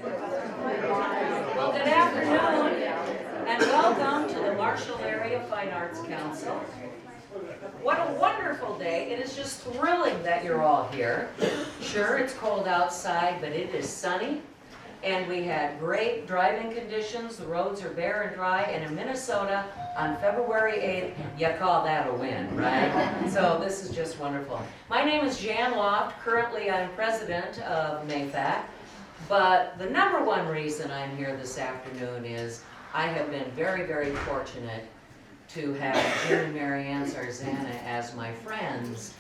Well, good afternoon, and welcome to the Marshall Area Fine Arts Council. What a wonderful day. It is just thrilling that you're all here. Sure, it's cold outside, but it is sunny, and we had great driving conditions. The roads are bare and dry, and in Minnesota, on February 8th, you call that a win, right? So this is just wonderful. My name is Jan Loft. Currently, I'm president of MAFAC. But the number one reason I'm here this afternoon is I have been very, very fortunate to have Jim and Marianne Zarzana as my friends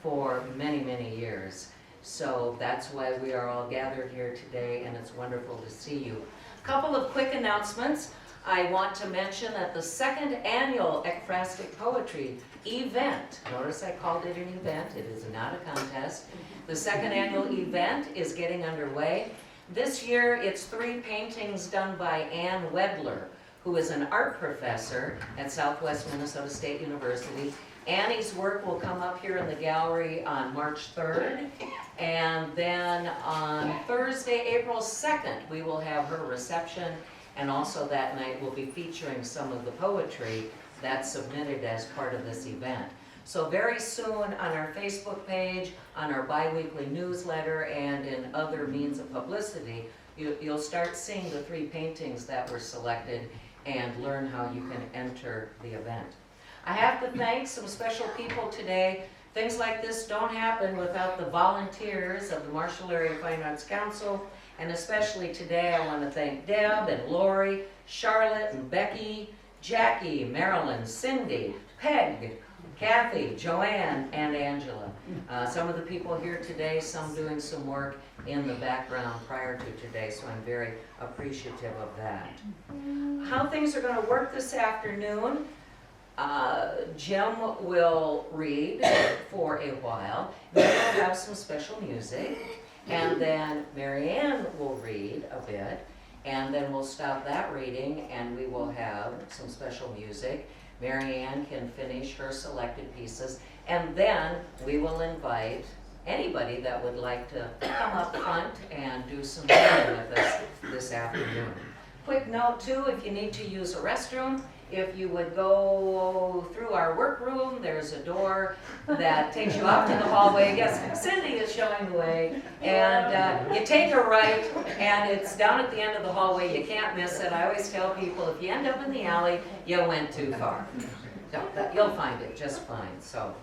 for many, many years. So that's why we are all gathered here today, and it's wonderful to see you. A couple of quick announcements. I want to mention that the second annual Ekphrastic Poetry event, notice I called it an event, it is not a contest. The second annual event is getting underway. This year it's 3 paintings done by Ann Wedler, who is an art professor at Southwest Minnesota State University. Annie's work will come up here in the gallery on March 3rd. And then on Thursday, April 2nd, we will have her reception. And also that night we'll be featuring some of the poetry that's submitted as part of this event. So very soon on our Facebook page, on our bi-weekly newsletter, and in other means of publicity, you'll start seeing the 3 paintings that were selected and learn how you can enter the event. I have to thank some special people today. Things like this don't happen without the volunteers of the Marshall Area Fine Arts Council, and especially today I want to thank Deb and Lori, Charlotte and Becky, Jackie, Marilyn, Cindy, Peg, Kathy, Joanne, and Angela. Some of the people here today, some doing some work in the background prior to today, so I'm very appreciative of that. How things are going to work this afternoon, Jim will read for a while, then we'll have some special music, and then Marianne will read a bit, and then we'll stop that reading and we will have some special music. Marianne can finish her selected pieces, and then we will invite anybody that would like to come up front and do some reading with us this afternoon. Quick note too, if you need to use a restroom, if you would go through our workroom, there's a door that takes you out to the hallway. Yes, Cindy is showing the way. And you take a right, and it's down at the end of the hallway. You can't miss it. I always tell people, if you end up in the alley, you went too far. So you'll find it just fine. So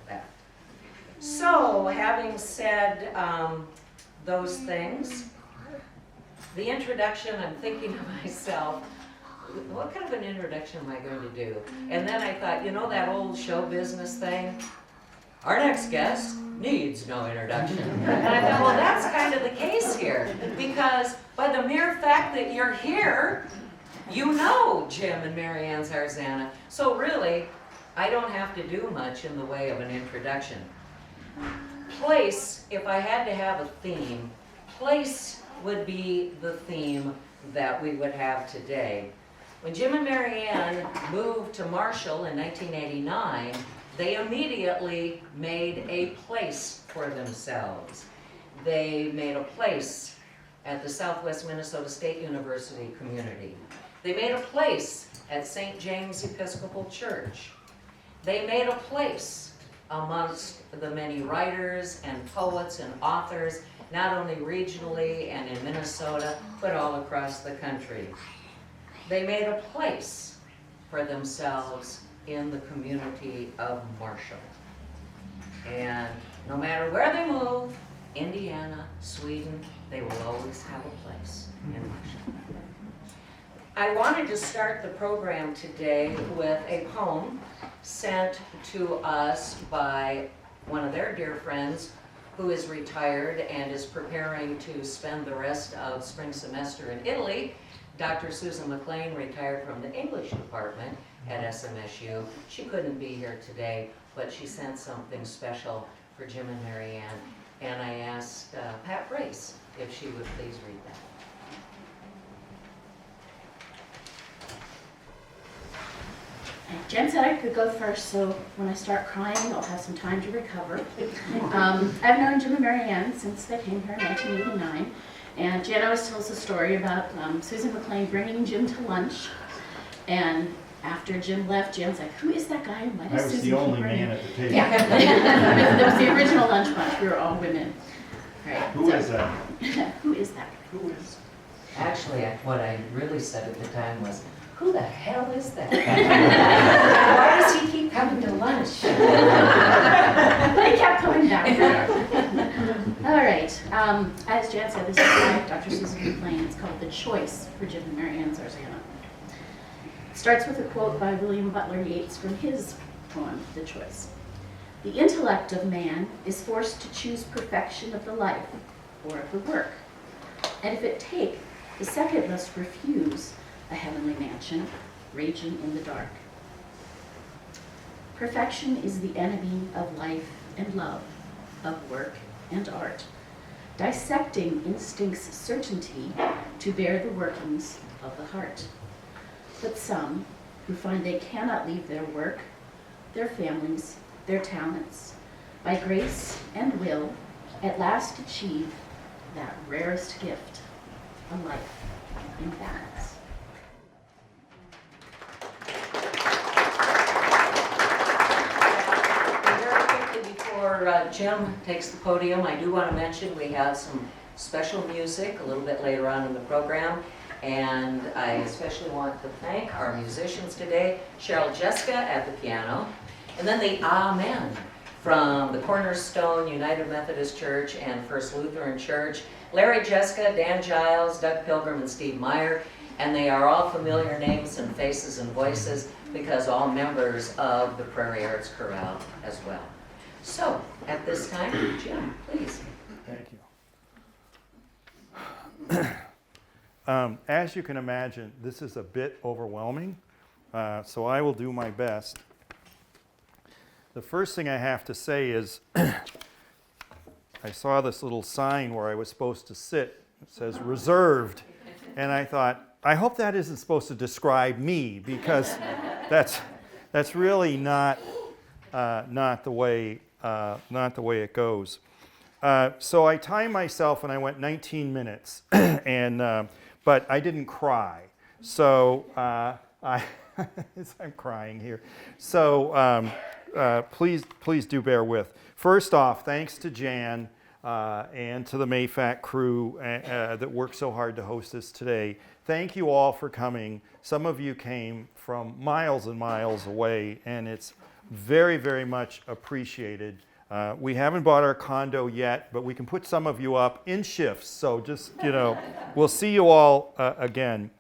having said those things, the introduction, I'm thinking to myself, what kind of an introduction am I going to do? And then I thought, you know that old show business thing? Our next guest needs no introduction. And I thought, well, that's kind of the case here. Because by the mere fact that you're here, you know Jim and Marianne Zarzana. So really, I don't have to do much in the way of an introduction. Place, if I had to have a theme, place would be the theme that we would have today. When Jim and Marianne moved to Marshall in 1989, they immediately made a place for themselves. They made a place at the Southwest Minnesota State University community. They made a place at St. James Episcopal Church. They made a place amongst the many writers and poets and authors, not only regionally and in Minnesota, but all across the country. They made a place for themselves in the community of Marshall. And no matter where they move, Indiana, Sweden, they will always have a place in Marshall. I wanted to start the program today with a poem sent to us by one of their dear friends who is retired and is preparing to spend the rest of spring semester in Italy. Dr. Susan McLean retired from the English department at SMSU. She couldn't be here today, but she sent something special for Jim and Marianne, and I asked Pat Brace if she would please read that. Jen said I could go first, so when I start crying, I'll have some time to recover. I've known Jim and Marianne since they came here in 1989, And Jan always tells a story about Susan McLean bringing Jim to lunch. And after Jim left, Jan's like, who is that guy? Why I does was Susan the keep only bringing-" man at the table. Yeah. That was the original lunch bunch. We were all women. All right, Who is that? Who is that? Who is? Actually, what I really said at the time was, who the hell is that guy? Why does he keep coming to lunch? But he kept coming back. All right. As Jan said, this is by Dr. Susan McLean. It's called The Choice for Jim and Mary Ann Zarzana. It starts with a quote by William Butler Yeats from his poem, The Choice. The intellect of man is forced to choose perfection of the life or of the work. And if it take, the second must refuse a heavenly mansion, raging in the dark. Perfection is the enemy of life and love, of work and art, dissecting instinct's certainty to bear the workings of the heart. But some, who find they cannot leave their work, their families, their talents, by grace and will, at last achieve that rarest gift, a life in balance. Very quickly before Jim takes the podium, I do want to mention we have some special music a little bit later on in the program. And I especially want to thank our musicians today, Cheryl Jessica at the piano, and then the Amen from the Cornerstone United Methodist Church and First Lutheran Church, Larry Jessica, Dan Giles, Doug Pilgrim, and Steve Meyer. And they are all familiar names and faces and voices because all members of the Prairie Arts Chorale as well. So, at this time, Jim, please. Thank you. As you can imagine, this is a bit overwhelming, so I will do my best. The first thing I have to say is I saw this little sign where I was supposed to sit. It says reserved, and I thought, I hope that isn't supposed to describe me, because that's really not the way it goes. So I timed myself and I went 19 minutes, but I didn't cry. So I'm crying here. So please do bear with. First off, thanks to Jan and to the MAFAC crew that worked so hard to host this today. Thank you all for coming. Some of you came from miles and miles away, and it's very, very much appreciated. We haven't bought our condo yet, but we can put some of you up in shifts. So just, we'll see you all again.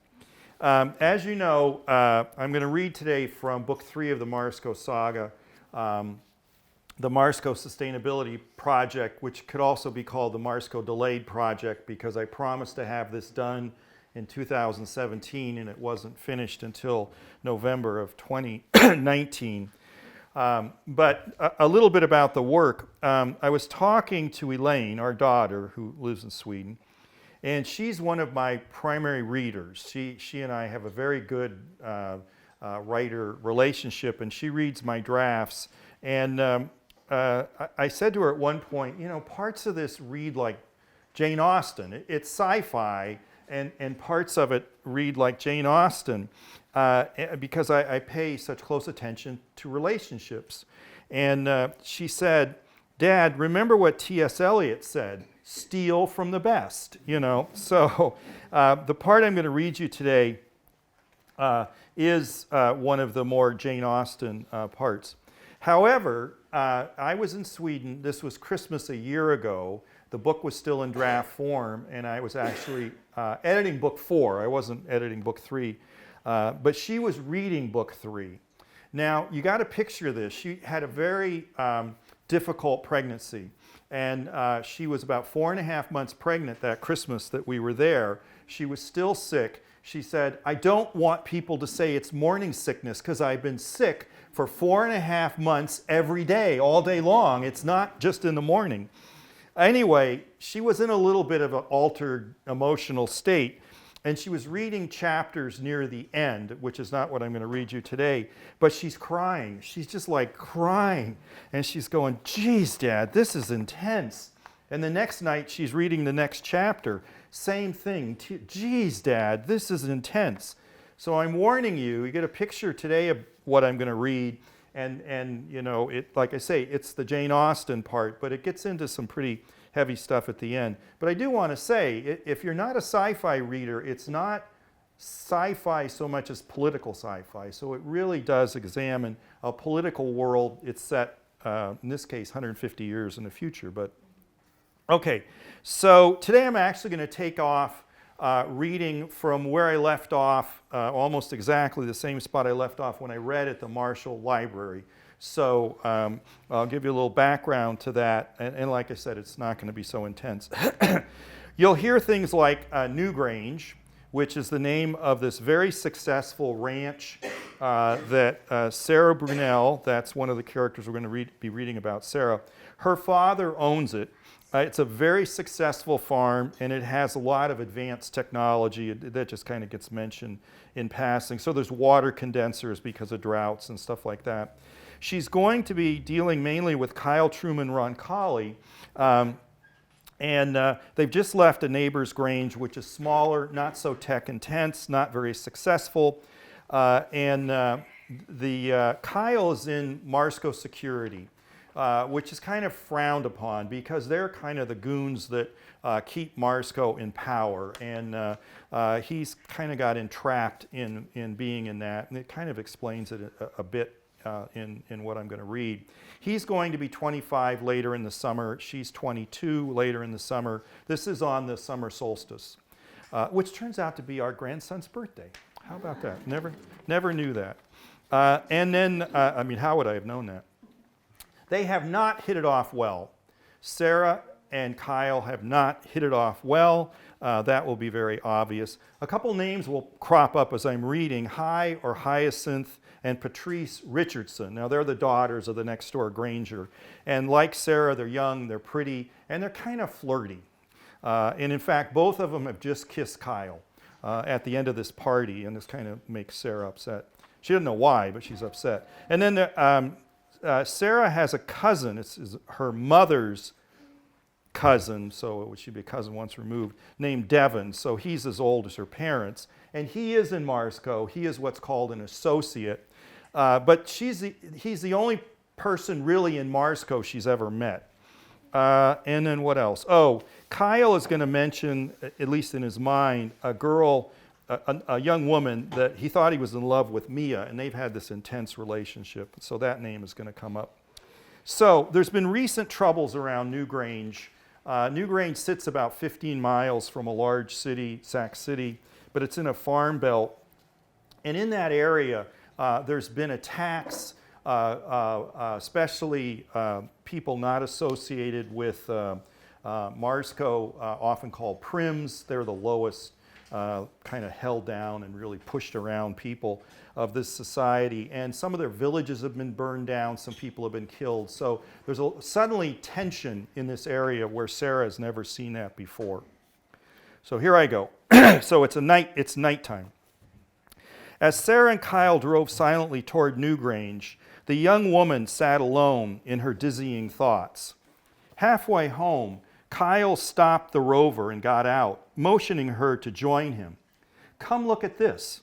As you know, I'm going to read today from Book 3 of the Marsco Saga, the Marsco Sustainability Project, which could also be called the Marsco Delayed Project, because I promised to have this done in 2017, and it wasn't finished until November of 2019. But a little bit about the work. I was talking to Elaine, our daughter, who lives in Sweden, and she's one of my primary readers. She and I have a very good writer relationship, and she reads my drafts. And I said to her at one point, parts of this read like Jane Austen. It's sci-fi, and parts of it read like Jane Austen. Because I pay such close attention to relationships. And she said, Dad, remember what T.S. Eliot said, steal from the best, So the part I'm going to read you today is one of the more Jane Austen parts. However, I was in Sweden. This was Christmas a year ago. The book was still in draft form, and I was actually editing book 4. I wasn't editing book 3. But she was reading book 3. Now, you got to picture this. She had a very difficult pregnancy. And she was about 4.5 months pregnant that Christmas that we were there. She was still sick. She said, I don't want people to say it's morning sickness because I've been sick for 4.5 months every day, all day long. It's not just in the morning. Anyway, she was in a little bit of an altered emotional state. And she was reading chapters near the end, which is not what I'm going to read you today, but she's crying. She's just like crying. And she's going, geez, Dad, this is intense. And the next night, she's reading the next chapter. Same thing. Geez, Dad, this is intense. So I'm warning you, you get a picture today of what I'm going to read. And you know, like I say, it's the Jane Austen part, but it gets into some pretty heavy stuff at the end. But I do want to say, if you're not a sci-fi reader, it's not sci-fi so much as political sci-fi. So it really does examine a political world. It's set, in this case, 150 years in the future. But okay, so today I'm actually going to take off reading from where I left off, almost exactly the same spot I left off when I read at the Marshall Library. So I'll give you a little background to that. And like I said, it's not going to be so intense. You'll hear things like Newgrange, which is the name of this very successful ranch that Sarah Brunel, that's one of the characters we're going to be reading about, Sarah, her father owns it. It's a very successful farm, and it has a lot of advanced technology that just kind of gets mentioned in passing. So there's water condensers because of droughts and stuff like that. She's going to be dealing mainly with Kyle Truman Roncalli, and they've just left a neighbor's grange, which is smaller, not so tech intense, not very successful. Kyle is in Marsco Security, which is kind of frowned upon because they're kind of the goons that keep Marsco in power. And he's kind of got entrapped in being in that. And it kind of explains it a bit in what I'm going to read. He's going to be 25 later in the summer. She's 22 later in the summer. This is on the summer solstice, which turns out to be our grandson's birthday. How about that? Never knew that. And then, I mean, how would I have known that? They have not hit it off well. Sarah and Kyle have not hit it off well. That will be very obvious. A couple names will crop up as I'm reading. Hi or Hyacinth and Patrice Richardson. Now, they're the daughters of the next door Granger. And like Sarah, they're young, they're pretty, and they're kind of flirty. And in fact, both of them have just kissed Kyle at the end of this party, and this kind of makes Sarah upset. She doesn't know why, but she's upset. And then Sarah has a cousin. It's her mother's cousin, so it should be a cousin once removed, named Devon. So he's as old as her parents. And he is in Marsco. He is what's called an associate. But he's the only person really in Marsco she's ever met. And then what else? Oh, Kyle is going to mention, at least in his mind, a girl, a young woman that he thought he was in love with, Mia, and they've had this intense relationship. So that name is going to come up. So there's been recent troubles around Newgrange. Newgrange sits about 15 miles from a large city, Sac City, but it's in a farm belt. And in that area, there's been attacks, especially people not associated with Marsco, often called Prims. They're the lowest, kind of held down and really pushed around people of this society. And some of their villages have been burned down. Some people have been killed. So there's suddenly tension in this area where Sarah has never seen that before. So here I go. So it's nighttime. As Sarah and Kyle drove silently toward Newgrange, the young woman sat alone in her dizzying thoughts. Halfway home, Kyle stopped the rover and got out, motioning her to join him. "Come look at this."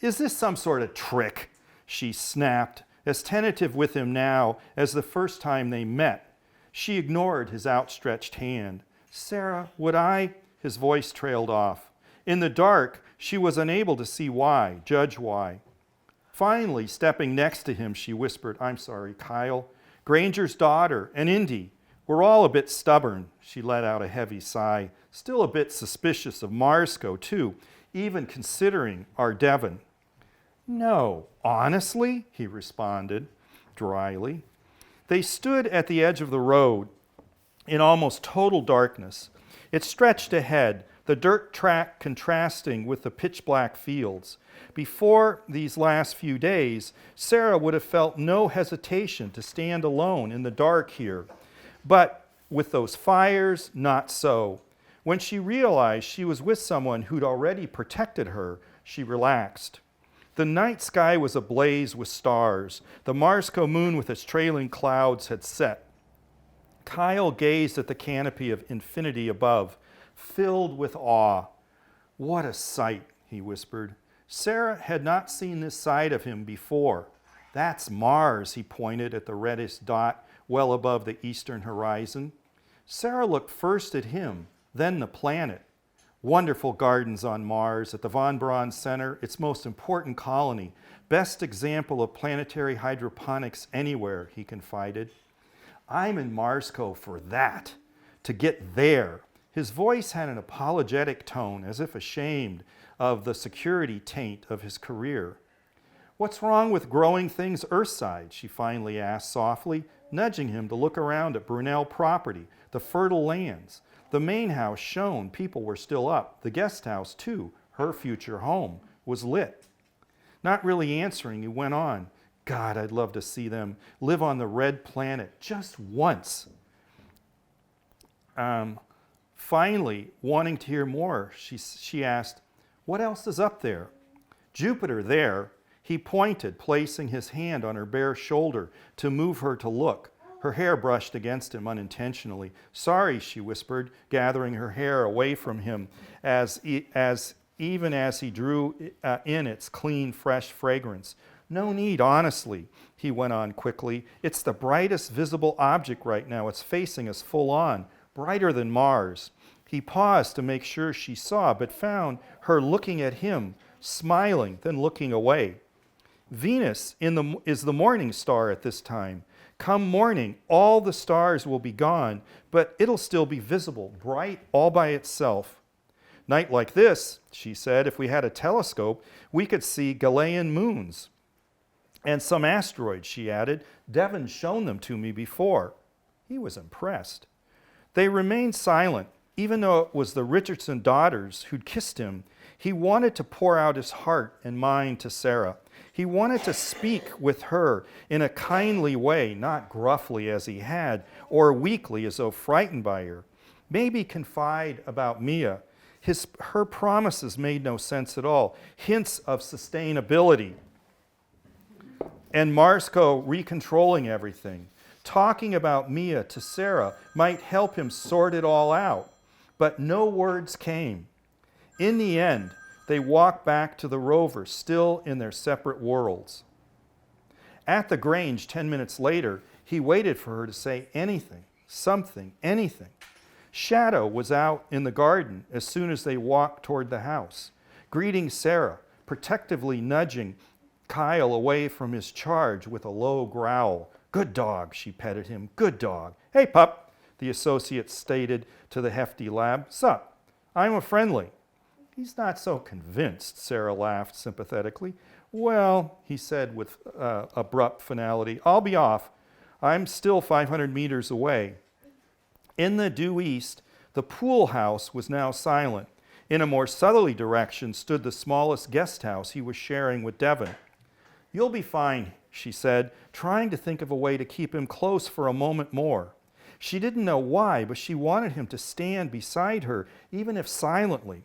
"Is this some sort of trick?" she snapped, as tentative with him now as the first time they met. She ignored his outstretched hand. "Sarah, would I?" His voice trailed off. In the dark, she was unable to see why, judge why. Finally, stepping next to him, she whispered, "I'm sorry, Kyle. Granger's daughter, and Indy. We're all a bit stubborn." She let out a heavy sigh. "Still a bit suspicious of Marsco, too, even considering our Devon." "No, honestly?" he responded dryly. They stood at the edge of the road in almost total darkness. It stretched ahead, the dirt track contrasting with the pitch-black fields. Before these last few days, Sarah would have felt no hesitation to stand alone in the dark here. But with those fires, not so. When she realized she was with someone who'd already protected her, she relaxed. The night sky was ablaze with stars. The Marsco moon with its trailing clouds had set. Kyle gazed at the canopy of infinity above, filled with awe. "What a sight," he whispered. Sarah had not seen this side of him before. "That's Mars," he pointed at the reddish dot well above the eastern horizon. Sarah looked first at him, then the planet. "Wonderful gardens on Mars, at the Von Braun Center, its most important colony. Best example of planetary hydroponics anywhere," he confided. "I'm in Marsco for that, to get there." His voice had an apologetic tone, as if ashamed of the security taint of his career. "What's wrong with growing things Earthside?" she finally asked softly, nudging him to look around at Brunel property, the fertile lands. The main house shone, people were still up. The guest house, too, her future home, was lit. Not really answering, he went on. "God, I'd love to see them live on the red planet just once." Finally, wanting to hear more, she asked, "What else is up there?" "Jupiter there." He pointed, placing his hand on her bare shoulder to move her to look. Her hair brushed against him unintentionally. "Sorry," she whispered, gathering her hair away from him even as he drew in its clean, fresh fragrance. "No need, honestly," he went on quickly. "It's the brightest visible object right now. It's facing us full on, brighter than Mars." He paused to make sure she saw, but found her looking at him, smiling, then looking away. "Venus is the morning star at this time. Come morning, all the stars will be gone, but it'll still be visible, bright all by itself. Night like this," she said, "if we had a telescope, we could see Galilean moons. And some asteroids," she added. "Devon's shown them to me before." He was impressed. They remained silent. Even though it was the Richardson daughters who'd kissed him, he wanted to pour out his heart and mind to Sarah. He wanted to speak with her in a kindly way, not gruffly as he had, or weakly as though frightened by her. Maybe confide about Mia. Her promises made no sense at all. Hints of sustainability. And Marsco recontrolling everything. Talking about Mia to Sarah might help him sort it all out. But no words came. In the end, they walked back to the rover, still in their separate worlds. At the Grange 10 minutes later, he waited for her to say anything, something, anything. Shadow was out in the garden as soon as they walked toward the house, greeting Sarah, protectively nudging Kyle away from his charge with a low growl. "Good dog," she petted him, "good dog." "Hey, pup," the associate stated to the hefty lab. "Sup? I'm a friendly." "He's not so convinced," Sarah laughed sympathetically. "Well," he said with abrupt finality, "I'll be off. I'm still 500 meters away." In the due east, the pool house was now silent. In a more southerly direction stood the smallest guest house he was sharing with Devon. "You'll be fine," she said, trying to think of a way to keep him close for a moment more. She didn't know why, but she wanted him to stand beside her, even if silently.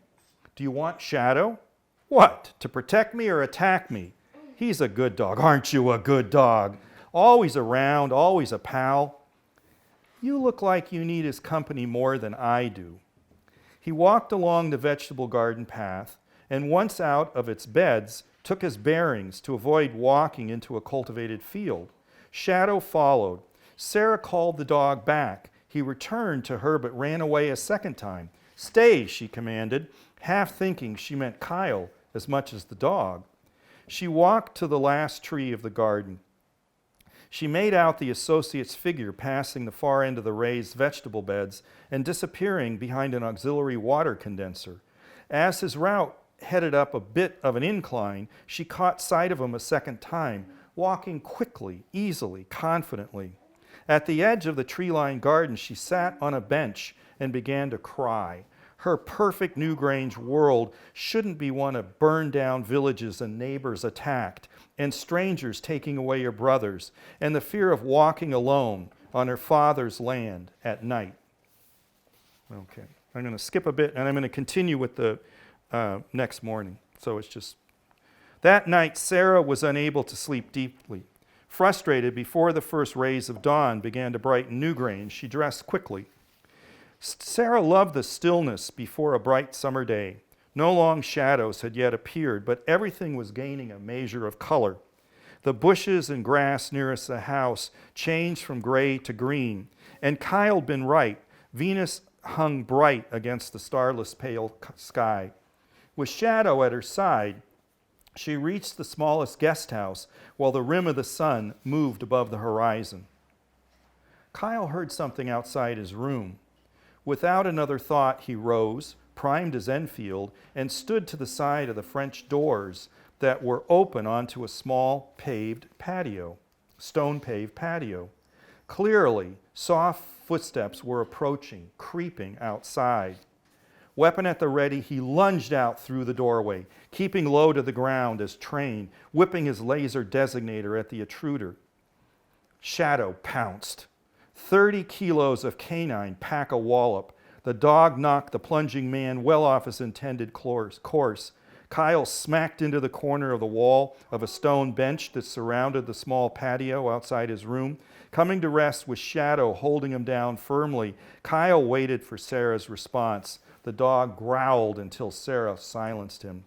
"Do you want Shadow?" "What, to protect me or attack me?" "He's a good dog. Aren't you a good dog? Always around, always a pal." "You look like you need his company more than I do." He walked along the vegetable garden path, and once out of its beds, took his bearings to avoid walking into a cultivated field. Shadow followed. Sarah called the dog back. He returned to her but ran away a second time. "Stay," she commanded, half thinking she meant Kyle as much as the dog. She walked to the last tree of the garden. She made out the associate's figure passing the far end of the raised vegetable beds and disappearing behind an auxiliary water condenser. As his route headed up a bit of an incline, she caught sight of him a second time, walking quickly, easily, confidently. At the edge of the tree-lined garden, she sat on a bench and began to cry. Her perfect Newgrange world shouldn't be one of burned-down villages and neighbors attacked, and strangers taking away her brothers, and the fear of walking alone on her father's land at night. Okay, I'm going to skip a bit, and I'm going to continue with the next morning. So it's just, that night, Sarah was unable to sleep deeply. Frustrated, before the first rays of dawn began to brighten Newgrange, she dressed quickly. Sarah loved the stillness before a bright summer day. No long shadows had yet appeared, but everything was gaining a measure of color. The bushes and grass nearest the house changed from gray to green, and Kyle had been right. Venus hung bright against the starless pale sky. With Shadow at her side, she reached the smallest guest house while the rim of the sun moved above the horizon. Kyle heard something outside his room. Without another thought, he rose, primed his Enfield, and stood to the side of the French doors that were open onto a small paved patio, stone-paved patio. Clearly, soft footsteps were approaching, creeping outside. Weapon at the ready, he lunged out through the doorway, keeping low to the ground as trained, whipping his laser designator at the intruder. Shadow pounced. 30 kilos of canine pack a wallop. The dog knocked the plunging man well off his intended course. Kyle smacked into the corner of the wall of a stone bench that surrounded the small patio outside his room. Coming to rest with Shadow holding him down firmly, Kyle waited for Sarah's response. The dog growled until Sarah silenced him.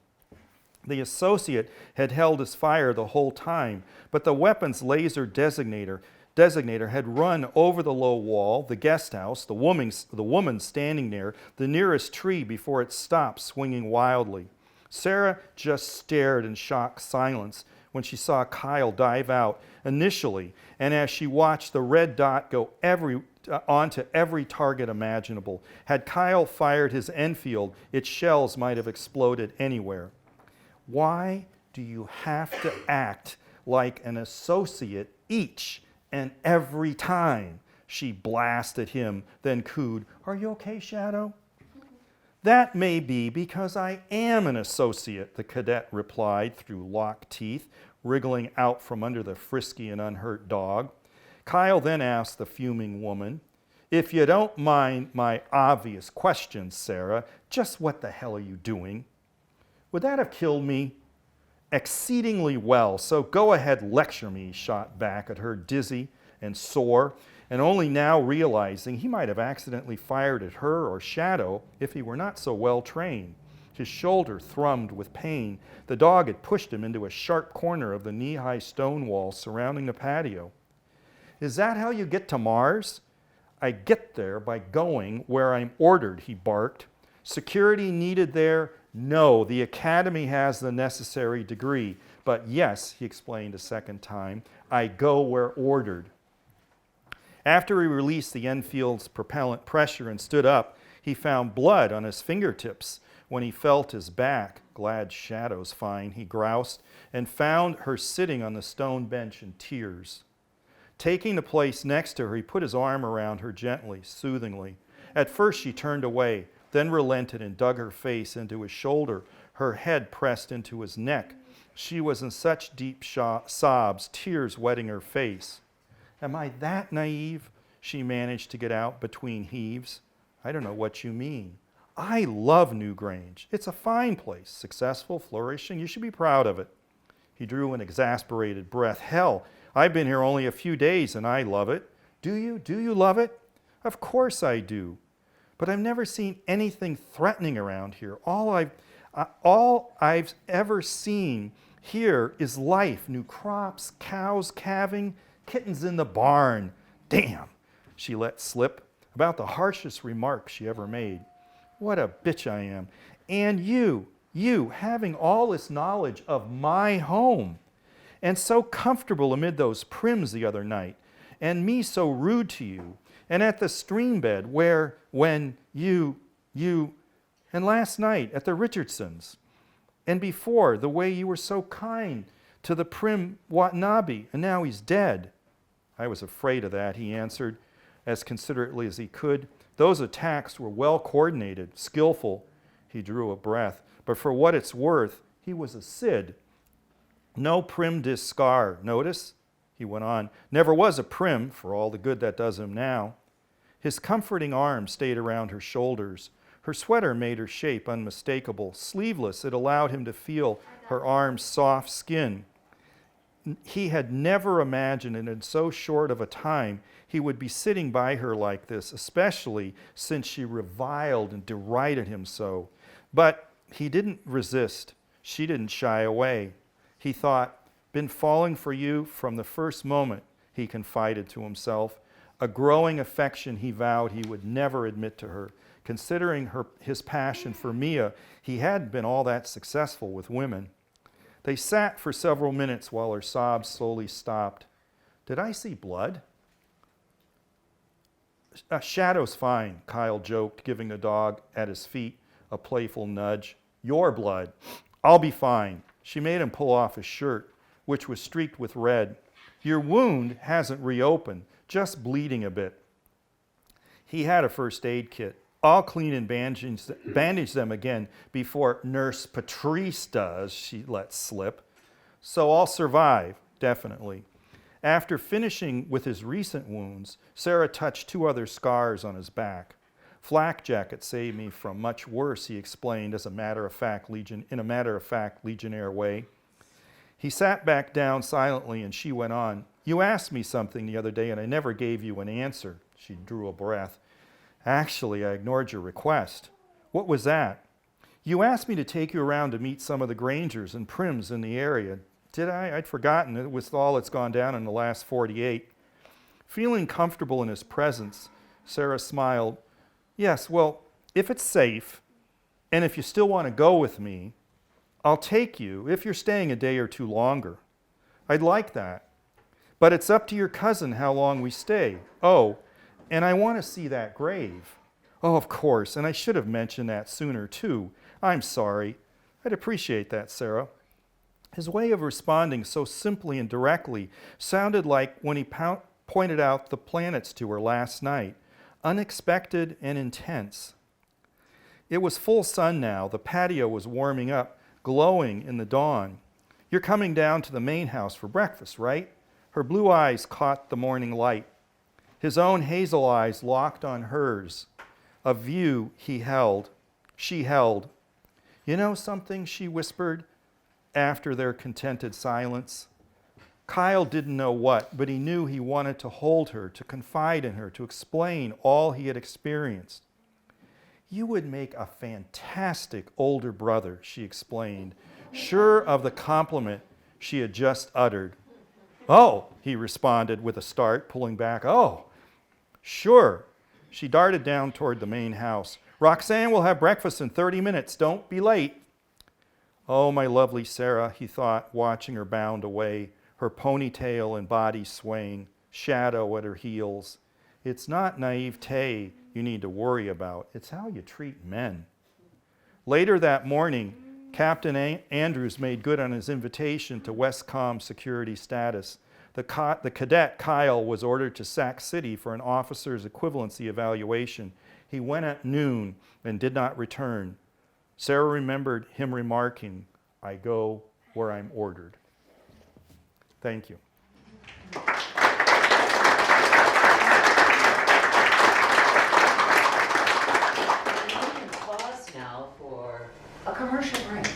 The associate had held his fire the whole time, but the weapon's laser designator had run over the low wall, the guest house, the woman standing near, the nearest tree before it stopped swinging wildly. Sarah just stared in shocked silence when she saw Kyle dive out initially, and as she watched the red dot go onto every target imaginable. Had Kyle fired his Enfield, its shells might have exploded anywhere. Why do you have to act like an associate each and every time? She blasted him, then cooed, "Are you okay, Shadow?" "That may be because I am an associate," the cadet replied through locked teeth, wriggling out from under the frisky and unhurt dog. Kyle then asked the fuming woman, "If you don't mind my obvious questions, Sarah, just what the hell are you doing?" "Would that have killed me?" "Exceedingly well, so go ahead, lecture me," he shot back at her, dizzy and sore, and only now realizing he might have accidentally fired at her or Shadow if he were not so well trained. His shoulder thrummed with pain. The dog had pushed him into a sharp corner of the knee-high stone wall surrounding the patio. "Is that how you get to Mars?" "I get there by going where I'm ordered," he barked. "Security needed there? No, the academy has the necessary degree. But yes," he explained a second time, "I go where ordered." After he released the Enfield's propellant pressure and stood up, he found blood on his fingertips. When he felt his back, "Glad Shadow's fine," he groused, and found her sitting on the stone bench in tears. Taking the place next to her, he put his arm around her gently, soothingly. At first she turned away, then relented and dug her face into his shoulder, her head pressed into his neck. She was in such deep sobs, tears wetting her face. "Am I that naive?" she managed to get out between heaves. "I don't know what you mean." "I love Newgrange. It's a fine place, successful, flourishing. You should be proud of it." He drew an exasperated breath. "Hell, I've been here only a few days and I love it." "Do you? Do you love it?" "Of course I do. But I've never seen anything threatening around here. All I've ever seen here is life, new crops, cows calving, kittens in the barn. Damn," she let slip, about the harshest remark she ever made. "What a bitch I am. And you having all this knowledge of my home, and so comfortable amid those prims the other night, and me so rude to you, and at the stream bed when you, and last night at the Richardsons, and before, the way you were so kind to the prim Watanabe, and now he's dead." "I was afraid of that," he answered, as considerately as he could. "Those attacks were well coordinated, skillful." He drew a breath. "But for what it's worth, he was a Sid. No prim scar, notice?" he went on. "Never was a prim, for all the good that does him now." His comforting arm stayed around her shoulders. Her sweater made her shape unmistakable. Sleeveless, it allowed him to feel her arm's soft skin. he had never imagined that in so short of a time he would be sitting by her like this, especially since she reviled and derided him so. But he didn't resist. She didn't shy away. He thought, "Been falling for you from the first moment," he confided to himself, a growing affection he vowed he would never admit to her. Considering his passion for Mia, he hadn't been all that successful with women. They sat for several minutes while her sobs slowly stopped. "Did I see blood?" "Shadow's fine," Kyle joked, giving the dog at his feet a playful nudge. "Your blood. I'll be fine." She made him pull off his shirt, which was streaked with red. "Your wound hasn't reopened, just bleeding a bit." He had a first aid kit. "I'll clean and bandage them again before Nurse Patrice does," she let slip. "So I'll survive, definitely." After finishing with his recent wounds, Sarah touched 2 other scars on his back. "Flak jacket saved me from much worse," he explained in a matter-of-fact Legionnaire way. He sat back down silently and she went on. "You asked me something the other day and I never gave you an answer." She drew a breath. "Actually, I ignored your request." "What was that?" "You asked me to take you around to meet some of the Grangers and Prims in the area." "Did I? I'd forgotten. It was all that's gone down in the last 48. Feeling comfortable in his presence, Sarah smiled. "Yes, well, if it's safe, and if you still want to go with me, I'll take you if you're staying a day or 2 longer." "I'd like that. But it's up to your cousin how long we stay. Oh, and I want to see that grave." "Oh, of course, and I should have mentioned that sooner, too. I'm sorry. I'd appreciate that, Sarah." His way of responding so simply and directly sounded like when he pointed out the planets to her last night, unexpected and intense. It was full sun now. The patio was warming up, glowing in the dawn. "You're coming down to the main house for breakfast, right?" Her blue eyes caught the morning light. His own hazel eyes locked on hers, a view she held. "You know something?" she whispered after their contented silence. Kyle didn't know what, but he knew he wanted to hold her, to confide in her, to explain all he had experienced. "You would make a fantastic older brother," she explained, sure of the compliment she had just uttered. "Oh," he responded with a start, pulling back. "Oh, sure." She darted down toward the main house. "Roxanne will have breakfast in 30 minutes. Don't be late." "Oh, my lovely Sarah," he thought, watching her bound away, her ponytail and body swaying, shadow at her heels. "It's not naivete you need to worry about. It's how you treat men." Later that morning, Captain Andrews made good on his invitation to Westcom security status. The cadet Kyle was ordered to Sac City for an officer's equivalency evaluation. He went at noon and did not return. Sarah remembered him remarking, "I go where I'm ordered." Thank you. We can pause now for a commercial break.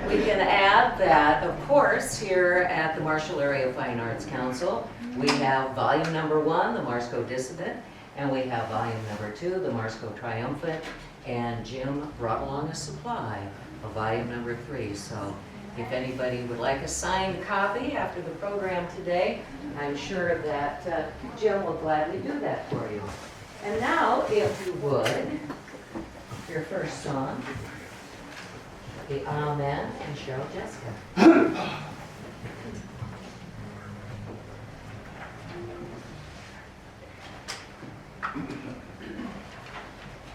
We can add that, of course, here at the Marshall Area Fine Arts Council, we have volume number 1, the Marsco Dissident, and we have volume number 2, the Marsco Triumphant, and Jim brought along a supply of volume number 3. So if anybody would like a signed copy after the program today, I'm sure that Jim will gladly do that for you. And now, if you would, your first song, the Amen and Cheryl Jessica.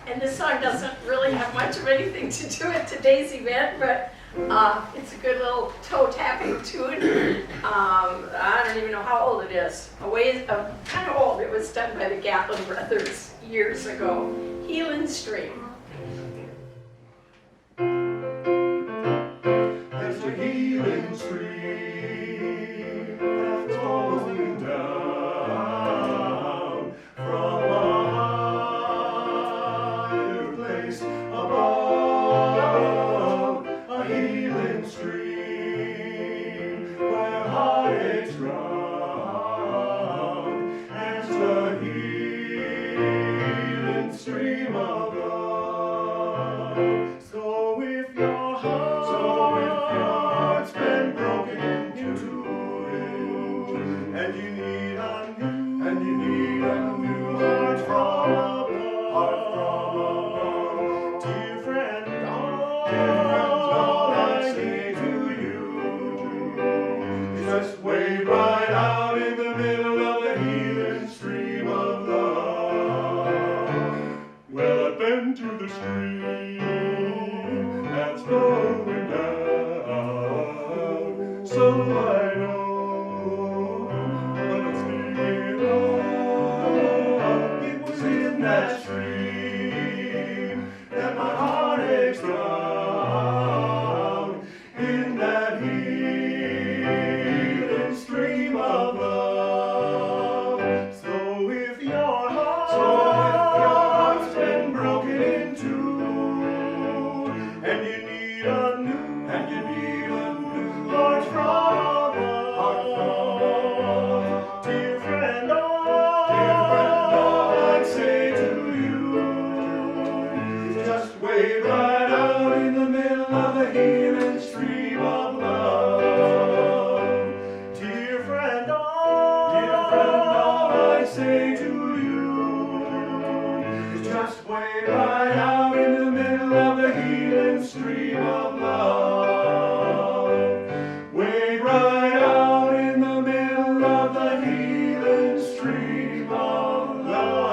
And this song doesn't really have much of anything to do with today's event, but it's a good little toe tapping tune. I don't even know how old it is. Kind of old. It was done by the Gatlin brothers years ago. Healing Stream. There's a healing stream that's flowing down from a higher place above. A healing stream say to you is just wade right out in the middle of the healing stream of love. Wade right out in the middle of the healing stream of love.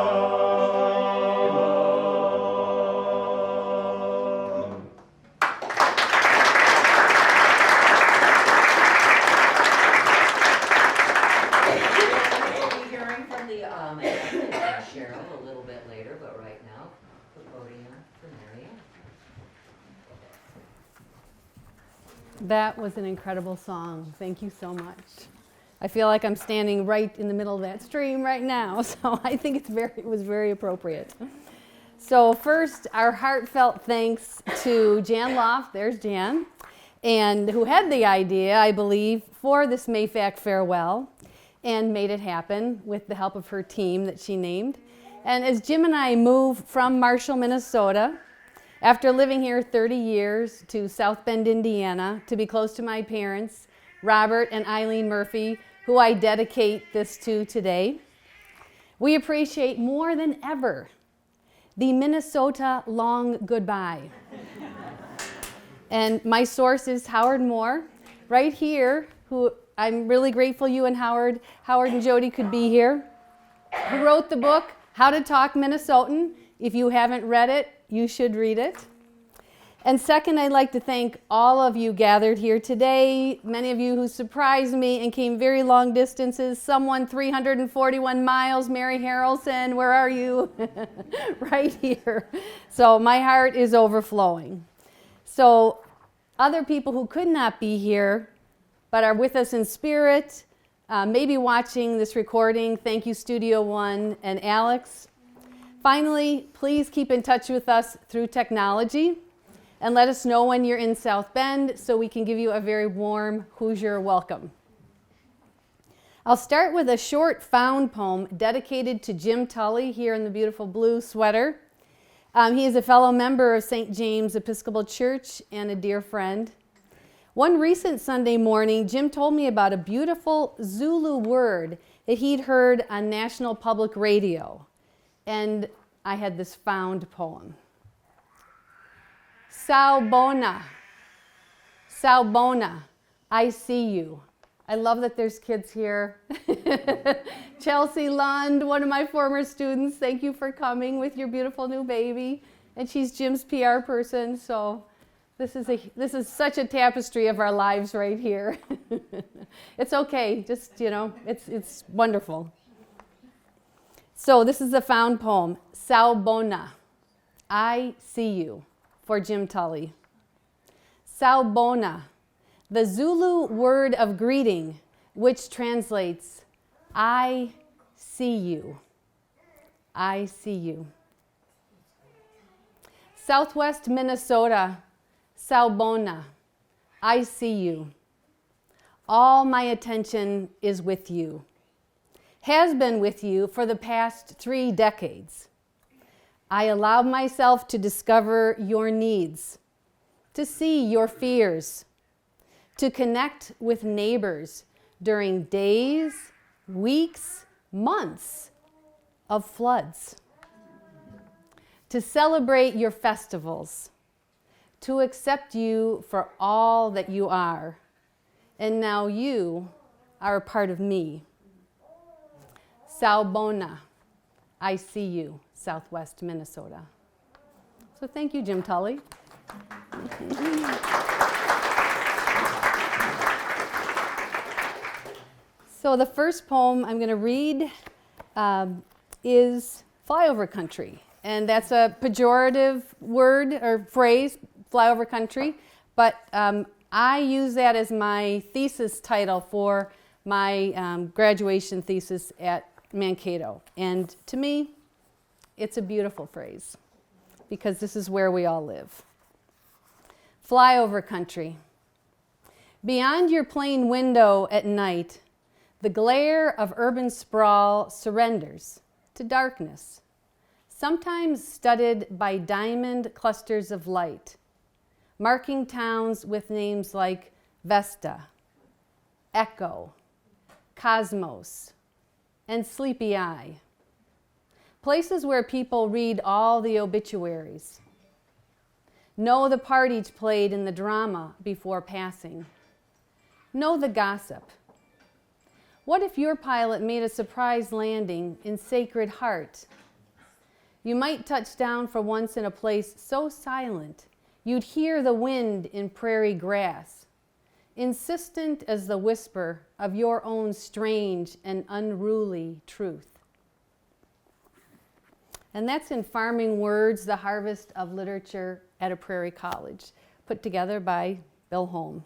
We'll be hearing from the Cheryl a little bit later, but right now, the podium for Marianne. That was an incredible song. Thank you so much. I feel like I'm standing right in the middle of that stream right now, so I think it was very appropriate. So first, our heartfelt thanks to Jan Loft, there's Jan, and who had the idea, I believe, for this MAFAC farewell and made it happen with the help of her team that she named. And as Jim and I move from Marshall, Minnesota, after living here 30 years, to South Bend, Indiana, to be close to my parents, Robert and Eileen Murphy, who I dedicate this to today, we appreciate more than ever the Minnesota long goodbye. And my source is Howard Moore, right here, who I'm really grateful you and Howard and Jody could be here, who wrote the book, How to Talk Minnesotan. If you haven't read it, you should read it. And second, I'd like to thank all of you gathered here today, many of you who surprised me and came very long distances. Someone 341 miles, Mary Harrelson, where are you? Right here. So my heart is overflowing. So other people who could not be here but are with us in spirit, maybe watching this recording, thank you Studio One and Alex. Finally, please keep in touch with us through technology and let us know when you're in South Bend so we can give you a very warm Hoosier welcome. I'll start with a short found poem dedicated to Jim Tully here in the beautiful blue sweater. He is a fellow member of St. James Episcopal Church and a dear friend. One recent Sunday morning, Jim told me about a beautiful Zulu word that he'd heard on National Public Radio. And I had this found poem. Sawubona, Sawubona, I see you. I love that there's kids here. Chelsea Lund, one of my former students, thank you for coming with your beautiful new baby. And she's Jim's PR person, so this is such a tapestry of our lives right here. It's okay, just, it's wonderful. So this is a found poem, Sawubona, I see you, for Jim Tully. Sawubona, the Zulu word of greeting, which translates, I see you. I see you. Southwest Minnesota, Sawubona, I see you. All my attention is with you. Has been with you for the past 3 decades. I allow myself to discover your needs, to see your fears, to connect with neighbors during days, weeks, months of floods, to celebrate your festivals, to accept you for all that you are, and now you are a part of me. Sawubona, I see you, Southwest Minnesota. So thank you, Jim Tully. So the first poem I'm going to read is flyover country. And that's a pejorative word or phrase, flyover country. But I use that as my thesis title for my graduation thesis at Mankato. And to me, it's a beautiful phrase because this is where we all live. Flyover country. Beyond your plane window at night, the glare of urban sprawl surrenders to darkness, sometimes studded by diamond clusters of light, marking towns with names like Vesta, Echo, Cosmos, and sleepy eye. Places where people read all the obituaries, know the part each played in the drama before passing, know the gossip. What if your pilot made a surprise landing in Sacred Heart? You might touch down for once in a place so silent you'd hear the wind in prairie grass, insistent as the whisper of your own strange and unruly truth. And that's in Farming Words, The Harvest of Literature at a Prairie College, put together by Bill Holm.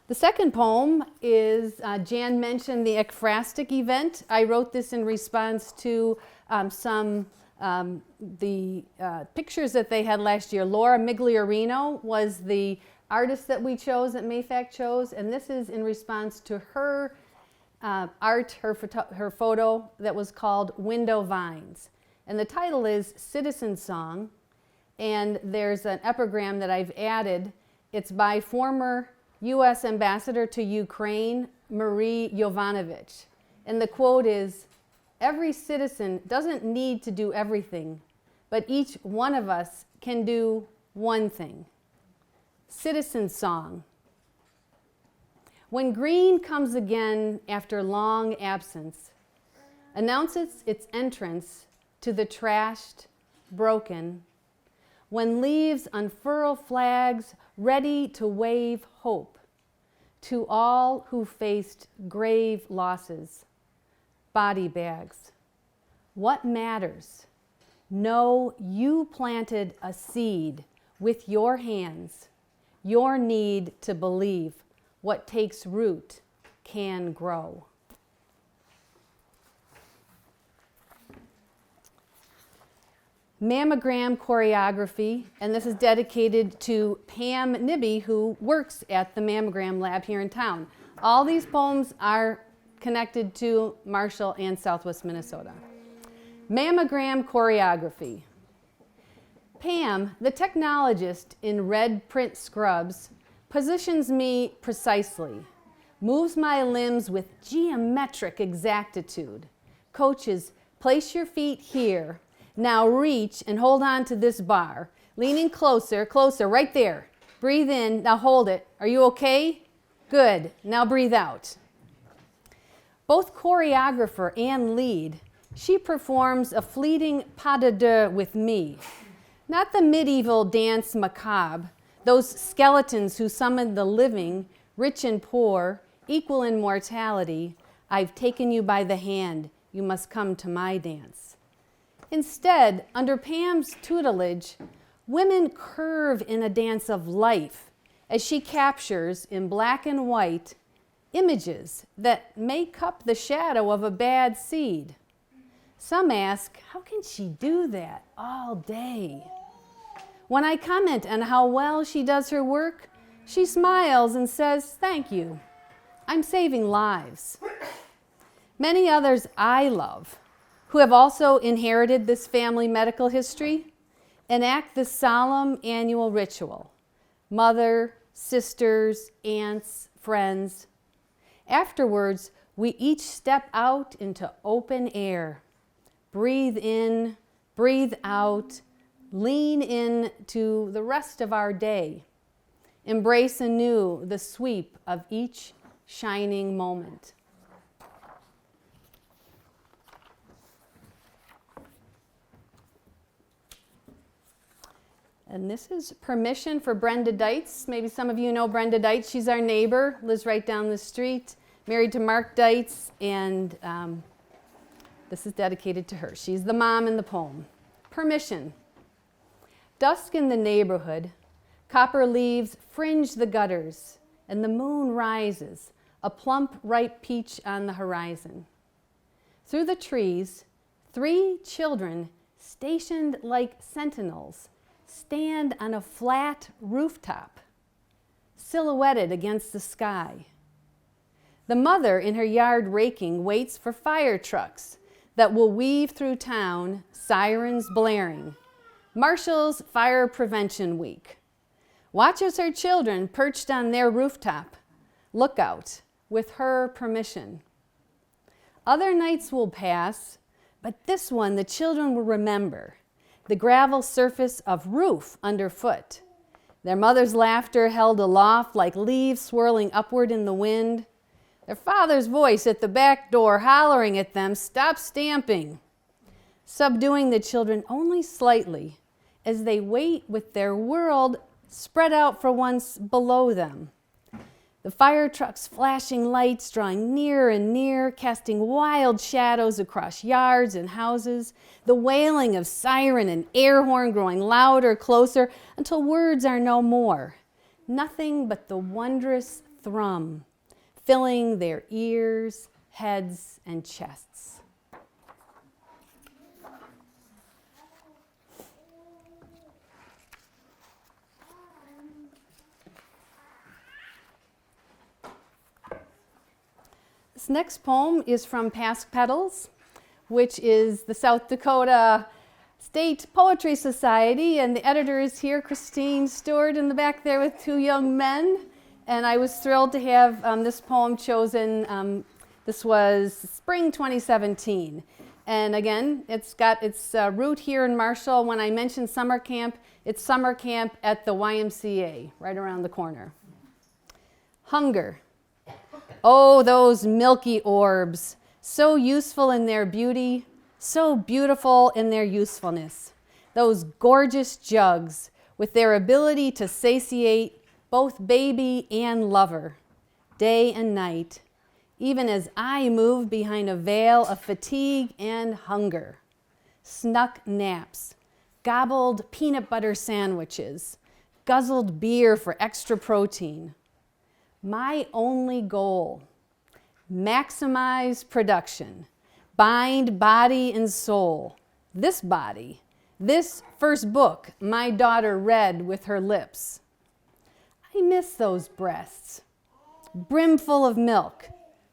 The second poem is, Jan mentioned the ekphrastic event. I wrote this in response to the pictures that they had last year. Laura Migliorino was the artist that we chose, that MAFAC chose, and this is in response to her art, her photo that was called Window Vines. And the title is Citizen Song, and there's an epigram that I've added. It's by former U.S. Ambassador to Ukraine, Marie Yovanovitch. And the quote is, "Every citizen doesn't need to do everything, but each one of us can do one thing." Citizen Song. When green comes again after long absence, announces its entrance to the trashed, broken, when leaves unfurl flags ready to wave hope to all who faced grave losses, body bags. What matters? Know you planted a seed with your hands. Your need to believe what takes root can grow. Mammogram choreography, and this is dedicated to Pam Nibby, who works at the Mammogram Lab here in town. All these poems are connected to Marshall and Southwest Minnesota. Mammogram choreography. Pam, the technologist in red print scrubs, positions me precisely, moves my limbs with geometric exactitude, coaches, place your feet here. Now reach and hold on to this bar. Leaning closer, closer, right there. Breathe in, now hold it. Are you okay? Good, now breathe out. Both choreographer and lead, she performs a fleeting pas de deux with me. Not the medieval dance macabre, those skeletons who summon the living, rich and poor, equal in mortality. I've taken you by the hand, you must come to my dance. Instead, under Pam's tutelage, women curve in a dance of life as she captures in black and white images that make up the shadow of a bad seed. Some ask, how can she do that all day? When I comment on how well she does her work, she smiles and says, thank you. I'm saving lives. Many others I love, who have also inherited this family medical history, enact this solemn annual ritual. Mother, sisters, aunts, friends. Afterwards, we each step out into open air. Breathe in, breathe out, lean in to the rest of our day. Embrace anew the sweep of each shining moment. And this is Permission for Brenda Deitz. Maybe some of you know Brenda Deitz. She's our neighbor, lives right down the street, married to Mark Deitz, and this is dedicated to her. She's the mom in the poem. Permission. Dusk in the neighborhood, copper leaves fringe the gutters, and the moon rises, a plump ripe peach on the horizon. Through the trees, 3 children, stationed like sentinels, stand on a flat rooftop, silhouetted against the sky. The mother in her yard raking waits for fire trucks that will weave through town, sirens blaring. Marshall's Fire Prevention Week. Watch as her children perched on their rooftop. Look out, with her permission. Other nights will pass, but this one the children will remember. The gravel surface of roof underfoot. Their mother's laughter held aloft like leaves swirling upward in the wind. Their father's voice at the back door hollering at them, "Stop stamping," subduing the children only slightly as they wait with their world spread out for once below them. The fire trucks flashing lights drawing nearer and nearer, casting wild shadows across yards and houses, the wailing of siren and air horn growing louder, closer, until words are no more. Nothing but the wondrous thrum, filling their ears, heads, and chests. This next poem is from Past Petals, which is the South Dakota State Poetry Society, and the editor is here, Christine Stewart, in the back there with two young men. And I was thrilled to have this poem chosen. This was spring 2017. And again, it's got its root here in Marshall. When I mentioned summer camp, it's summer camp at the YMCA, right around the corner. Hunger. Oh, those milky orbs, so useful in their beauty, so beautiful in their usefulness. Those gorgeous jugs with their ability to satiate both baby and lover, day and night, even as I move behind a veil of fatigue and hunger. Snuck naps, gobbled peanut butter sandwiches, guzzled beer for extra protein. My only goal, maximize production, bind body and soul. This body, this first book my daughter read with her lips. I miss those breasts, brimful of milk,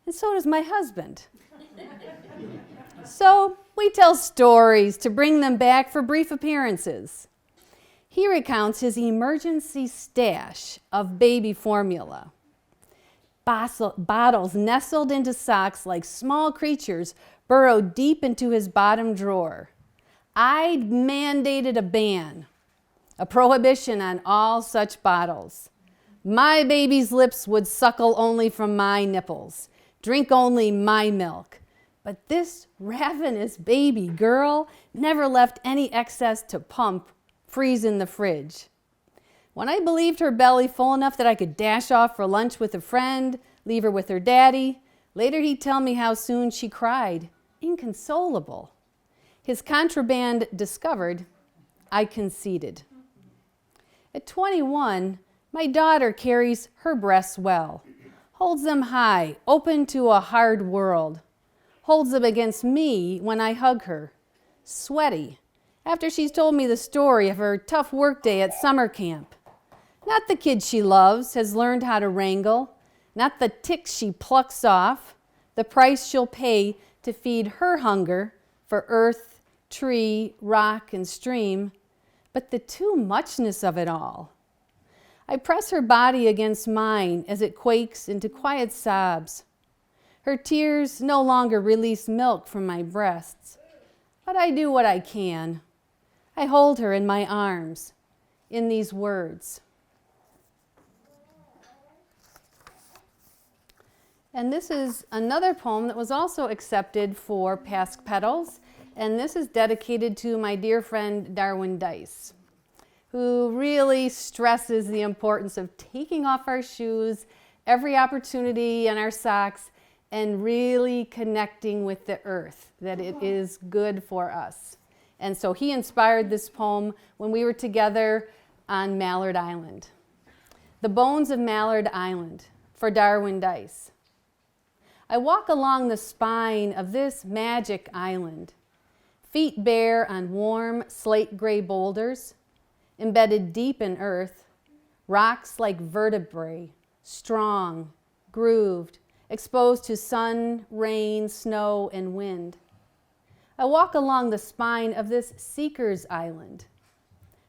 and so does my husband. So we tell stories to bring them back for brief appearances. He recounts his emergency stash of baby formula. Bottles nestled into socks like small creatures burrowed deep into his bottom drawer. I'd mandated a ban, a prohibition on all such bottles. My baby's lips would suckle only from my nipples, drink only my milk. But this ravenous baby girl never left any excess to pump, freeze in the fridge. When I believed her belly full enough that I could dash off for lunch with a friend, leave her with her daddy, later he'd tell me how soon she cried, inconsolable. His contraband discovered, I conceded. At 21, my daughter carries her breasts well, holds them high, open to a hard world, holds them against me when I hug her, sweaty, after she's told me the story of her tough workday at summer camp. Not the kid she loves has learned how to wrangle, not the ticks she plucks off, the price she'll pay to feed her hunger for earth, tree, rock, and stream, but the too muchness of it all. I press her body against mine as it quakes into quiet sobs. Her tears no longer release milk from my breasts, but I do what I can. I hold her in my arms, in these words. And this is another poem that was also accepted for Past Petals, and this is dedicated to my dear friend Darwin Dice, who really stresses the importance of taking off our shoes every opportunity and our socks and really connecting with the earth, that it is good for us. And so he inspired this poem when we were together on Mallard Island. The Bones of Mallard Island, for Darwin Dice. I walk along the spine of this magic island, feet bare on warm slate gray boulders, embedded deep in earth, rocks like vertebrae, strong, grooved, exposed to sun, rain, snow, and wind. I walk along the spine of this seeker's island,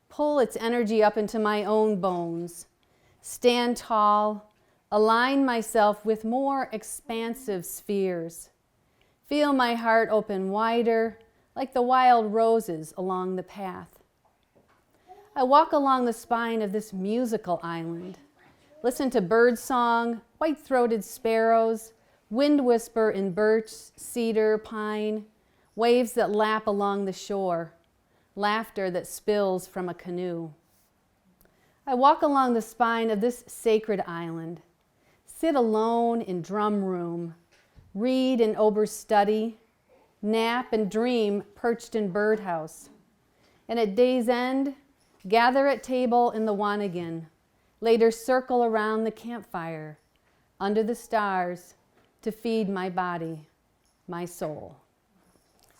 pull its energy up into my own bones, stand tall, align myself with more expansive spheres. Feel my heart open wider, like the wild roses along the path. I walk along the spine of this musical island, listen to bird song, white-throated sparrows, wind whisper in birch, cedar, pine, waves that lap along the shore, laughter that spills from a canoe. I walk along the spine of this sacred island, sit alone in drum room, read in Ober's study, nap and dream perched in birdhouse, and at day's end, gather at table in the Wanigan, later circle around the campfire, under the stars, to feed my body, my soul.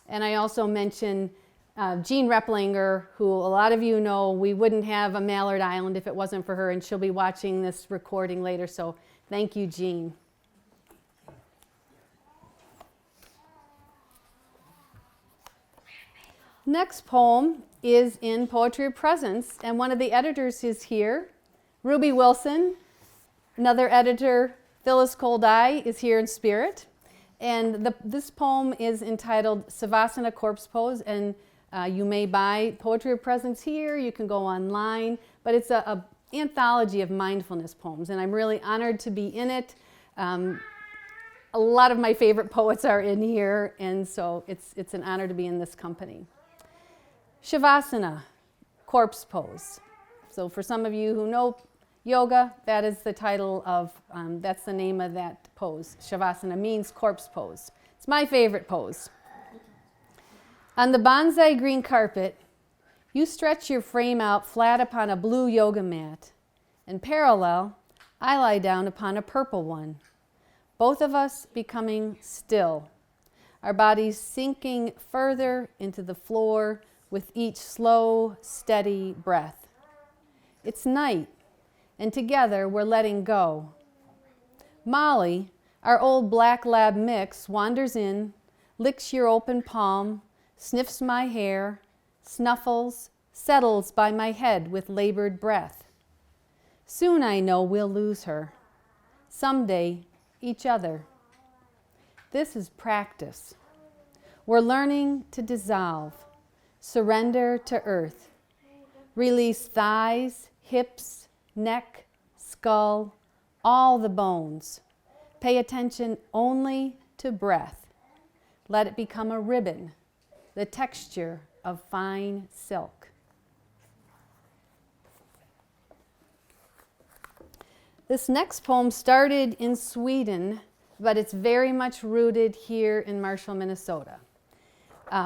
And I also mention Jean Replinger, who a lot of you know, we wouldn't have a Mallard Island if it wasn't for her, and she'll be watching this recording later, so thank you, Jean. Next poem is in Poetry of Presence, and one of the editors is here. Ruby Wilson, another editor, Phyllis Koldai, is here in spirit. And this poem is entitled Savasana Corpse Pose, and you may buy Poetry of Presence here, you can go online, but it's an anthology of mindfulness poems, and I'm really honored to be in it. A lot of my favorite poets are in here, and so it's an honor to be in this company. Shavasana, corpse pose. So for some of you who know yoga, that is the title of, that's the name of that pose. Shavasana means corpse pose. It's my favorite pose. On the bonsai green carpet, you stretch your frame out flat upon a blue yoga mat. In parallel, I lie down upon a purple one. Both of us becoming still, our bodies sinking further into the floor with each slow, steady breath. It's night, and together we're letting go. Molly, our old black lab mix, wanders in, licks your open palm, sniffs my hair, snuffles, settles by my head with labored breath. Soon I know we'll lose her. Someday, each other. This is practice. We're learning to dissolve, surrender to earth, release thighs, hips, neck, skull, all the bones. Pay attention only to breath. Let it become a ribbon, the texture of fine silk. This next poem started in Sweden, but it's very much rooted here in Marshall, Minnesota.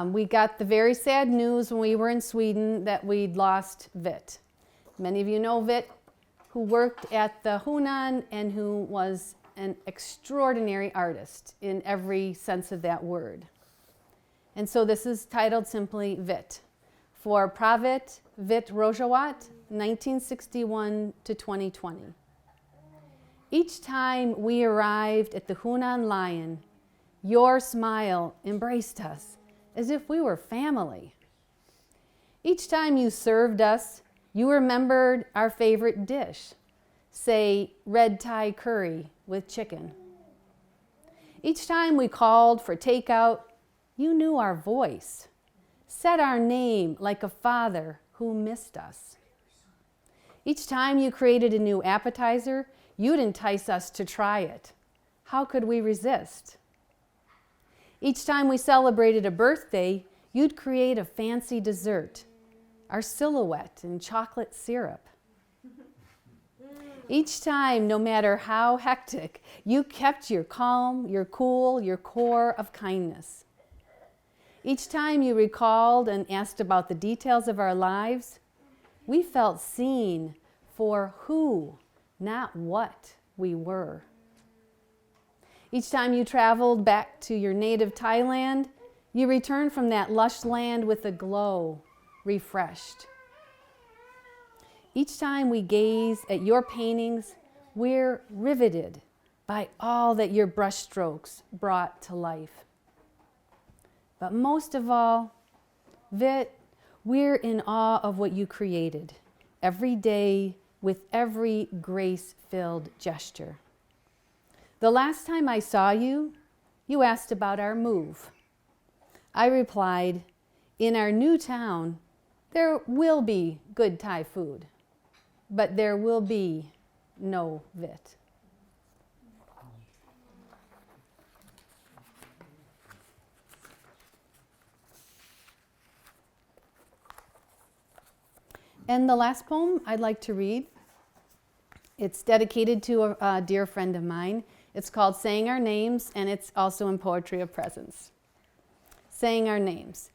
We got the very sad news when we were in Sweden that we'd lost Vit. Many of you know Vit, who worked at the Hunan and who was an extraordinary artist in every sense of that word. And so this is titled simply Vit, for Pravit Vit Rojawat, 1961 to 2020. Each time we arrived at the Hunan Lion, your smile embraced us as if we were family. Each time you served us, you remembered our favorite dish, say red Thai curry with chicken. Each time we called for takeout, you knew our voice, said our name like a father who missed us. Each time you created a new appetizer, you'd entice us to try it. How could we resist? Each time we celebrated a birthday, you'd create a fancy dessert, our silhouette in chocolate syrup. Each time, no matter how hectic, you kept your calm, your cool, your core of kindness. Each time you recalled and asked about the details of our lives, we felt seen for who, not what, we were. Each time you traveled back to your native Thailand, you returned from that lush land with a glow, refreshed. Each time we gaze at your paintings, we're riveted by all that your brushstrokes brought to life. But most of all, Vit, we're in awe of what you created every day with every grace-filled gesture. The last time I saw you, you asked about our move. I replied, in our new town, there will be good Thai food, but there will be no Vit. And the last poem I'd like to read, it's dedicated to a dear friend of mine. It's called Saying Our Names, and it's also in Poetry of Presence. Saying Our Names.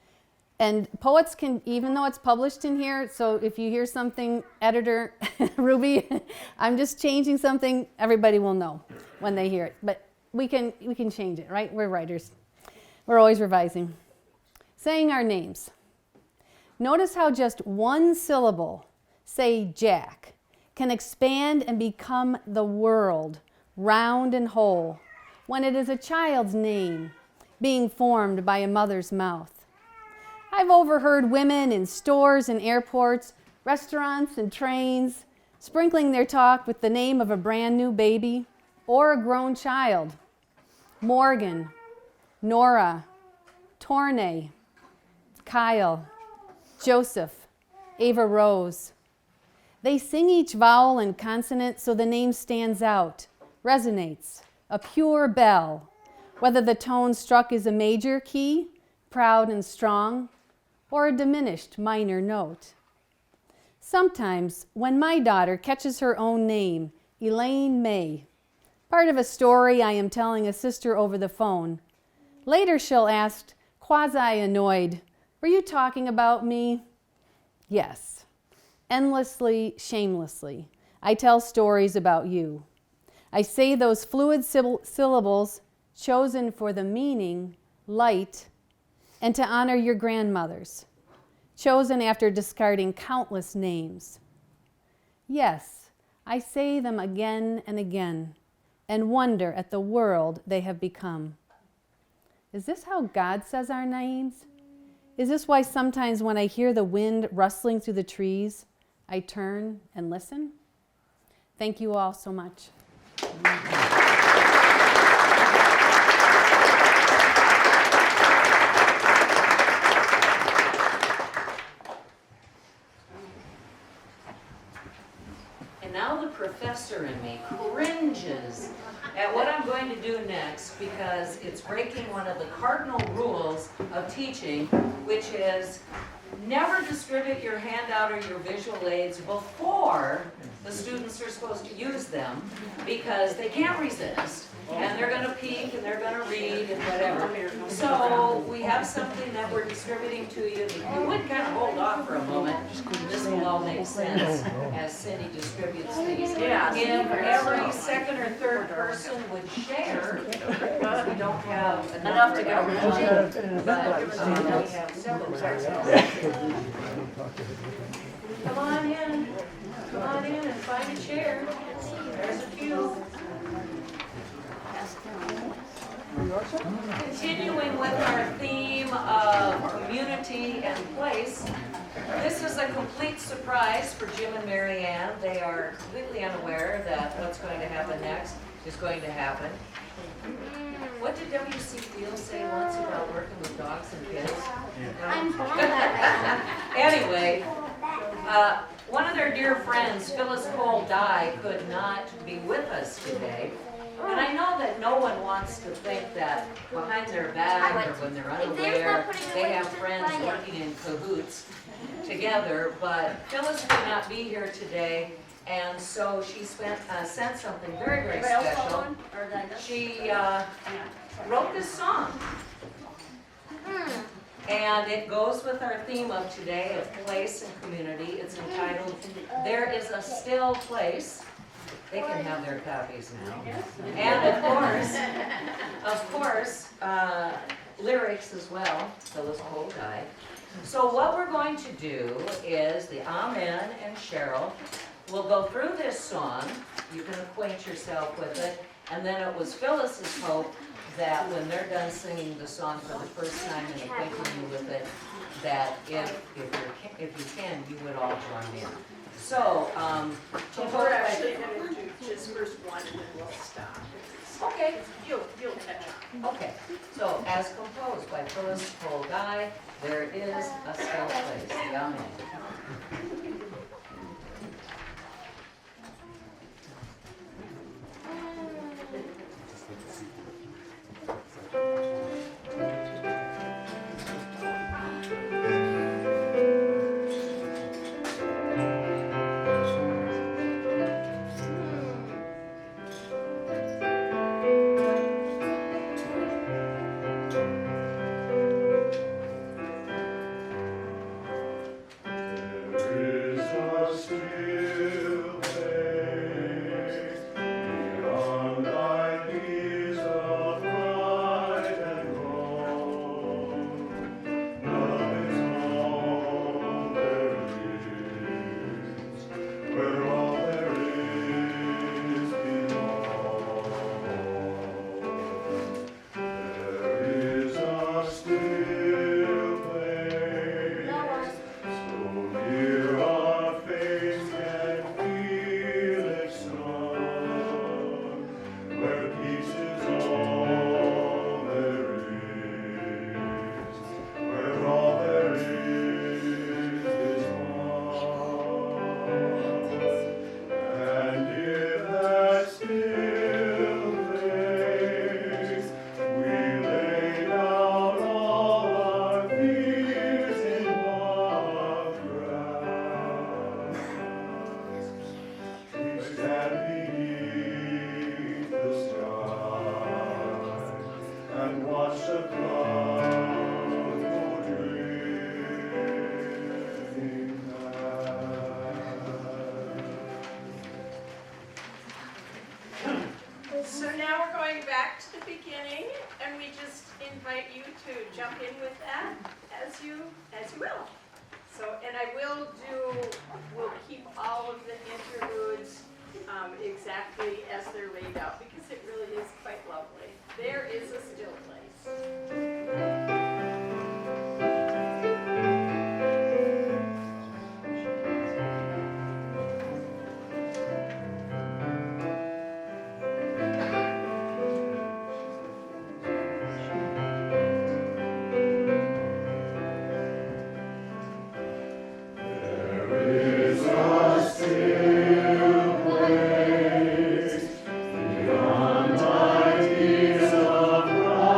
And poets can, even though it's published in here, so if you hear something, editor, Ruby, I'm just changing something, everybody will know when they hear it. But we can change it, right? We're writers. We're always revising. Saying our names. Notice how just one syllable, say Jack, can expand and become the world, round and whole, when it is a child's name being formed by a mother's mouth. I've overheard women in stores and airports, restaurants and trains, sprinkling their talk with the name of a brand new baby or a grown child. Morgan, Nora, Tornay, Kyle, Joseph, Ava Rose. They sing each vowel and consonant so the name stands out, resonates, a pure bell, whether the tone struck is a major key, proud and strong, or a diminished minor note. Sometimes, when my daughter catches her own name, Elaine May, part of a story I am telling a sister over the phone, later she'll ask, quasi-annoyed, were you talking about me? Yes. Endlessly, shamelessly, I tell stories about you. I say those fluid syllables chosen for the meaning, light, and to honor your grandmothers, chosen after discarding countless names. Yes, I say them again and again and wonder at the world they have become. Is this how God says our names? Is this why sometimes when I hear the wind rustling through the trees, I turn and listen? Thank you all so much. And now the professor in me cringes at what I'm going to do next because it's breaking one of the cardinal rules of teaching, which is never distribute your handout or your visual aids before the students are supposed to use them because they can't resist and they're going to peek and they're going to read and whatever. So we have something that we're distributing to you. If you would kind of hold off for a moment, this will all make sense as Cindy distributes these. Yeah. If every second or third person would share, because we don't have enough to go around, but we have several persons. Come on in. Come on in and find a chair. There's a few. Continuing with our theme of community and place, this is a complete surprise for Jim and Mary Ann. They are completely unaware that what's going to happen next is going to happen. What did W.C. Fields say once about working with dogs and kids? Anyway, one of their dear friends, Phyllis Cole Dye, could not be with us today. And I know that no one wants to think that behind their back or when they're unaware, they have friends working in cahoots together, but Phyllis could not be here today, and so she sent something very, very special. She wrote this song, and it goes with our theme of today of place and community. It's entitled, There Is a Still Place. They can have their copies now. And of course, lyrics as well, Phyllis Cole Dye. So what we're going to do is the Amen and Cheryl will go through this song. You can acquaint yourself with it. And then it was Phyllis's hope that when they're done singing the song for the first time and acquainting you with it, that if you can, you would all join in. So, We're actually going to do just first one and then we'll stop. Okay, You'll catch on. okay. So as composed by Phyllis Cole Guy, there is a still place. Yummy. There is a still place beyond ideas of right and wrong. Love is all there is, where all there is belongs. There is a still place. So near our face can feel its song, where peace is all there is, where all there is one. And in that still place, we lay down all our fears in one grass. We stand beneath the sky and watch the clouds go drifting past. So now we're going back to the beginning, and we just invite you to jump in with that as you will. So, and we'll keep all of the interludes exactly as they're laid out, because it really is quite lovely. There is a still place. There is a still place beyond ideas of right.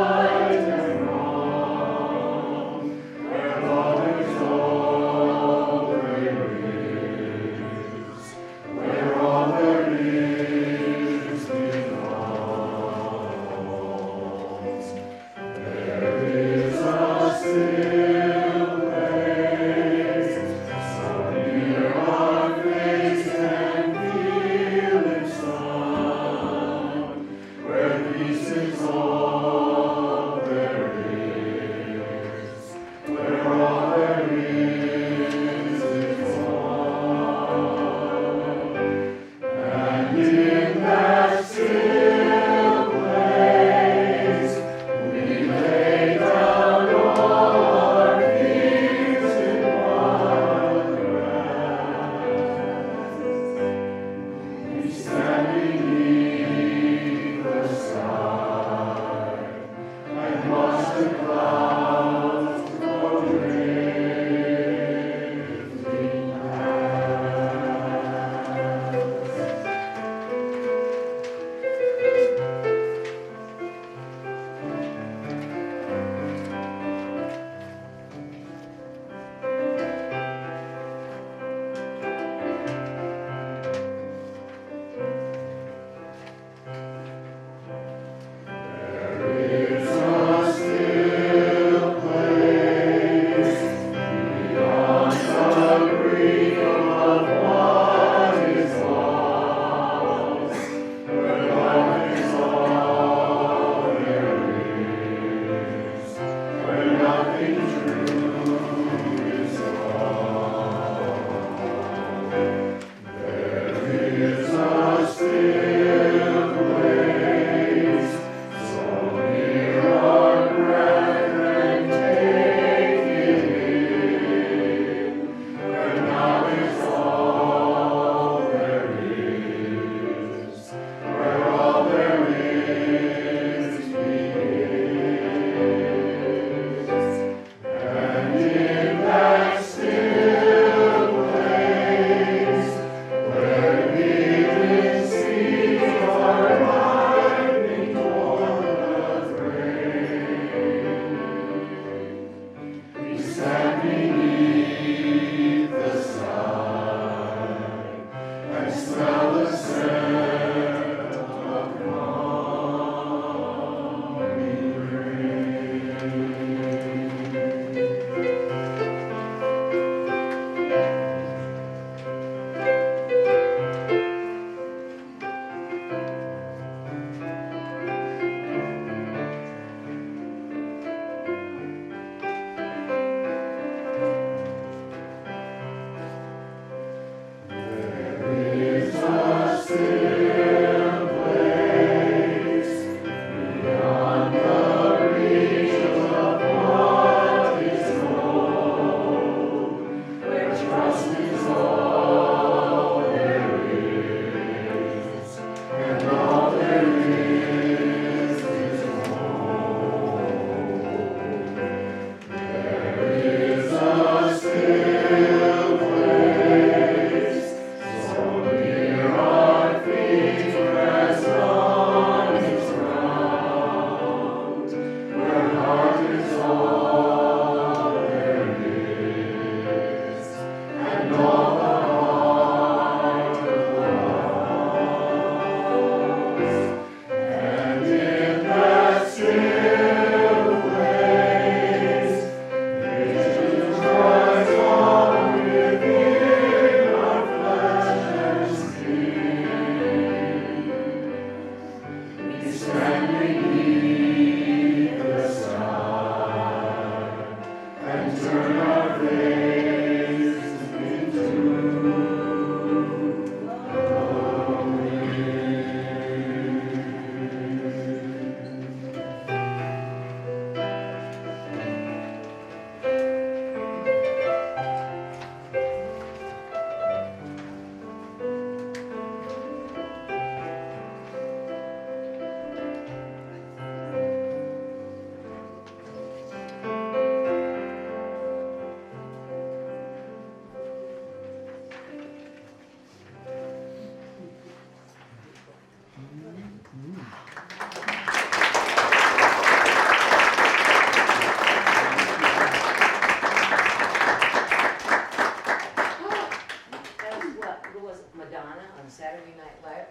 Saturday Night Live.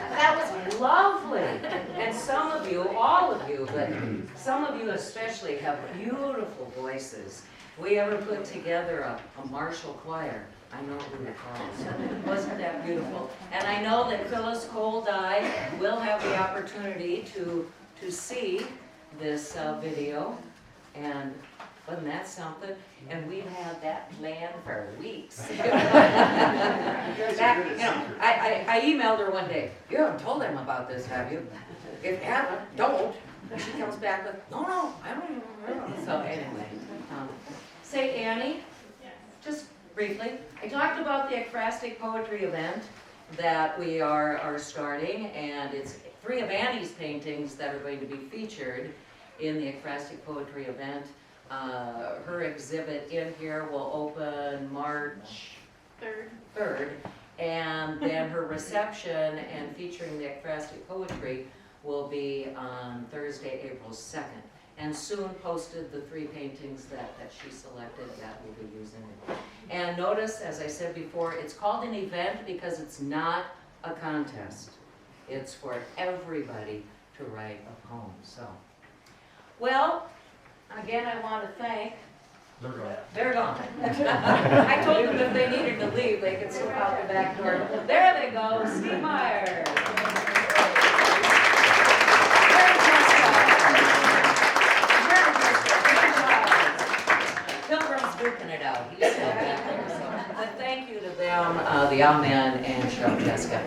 That was lovely. And some of you, all of you, but some of you especially have beautiful voices. We ever put together a martial choir. I know who it was. Wasn't that beautiful? And I know that Phyllis Cole Dye will have the opportunity to see this video. And wasn't that something? And we've had that planned for weeks. I emailed her one day. You haven't told them about this, have you? If you haven't, don't. And she comes back with, no, I don't even know. So anyway, say Annie, just briefly. I talked about the ekphrastic poetry event that we are starting, and it's 3 of Annie's paintings that are going to be featured in the ekphrastic poetry event. Her exhibit in here will open March 3rd, and then her reception and featuring the ekphrastic poetry will be on Thursday, April 2nd. And soon posted the 3 paintings that she selected that we'll be using it. And notice, as I said before, it's called an event because it's not a contest. It's for everybody to write a poem. So, well, again, I want to thank. They're gone. I told them if they needed to leave, they could slip out the back door. There they go, Steve Meyer. Pilgrim's duking it out. He's still back there. So, but thank you to them, the Amen and Cheryl Jessica.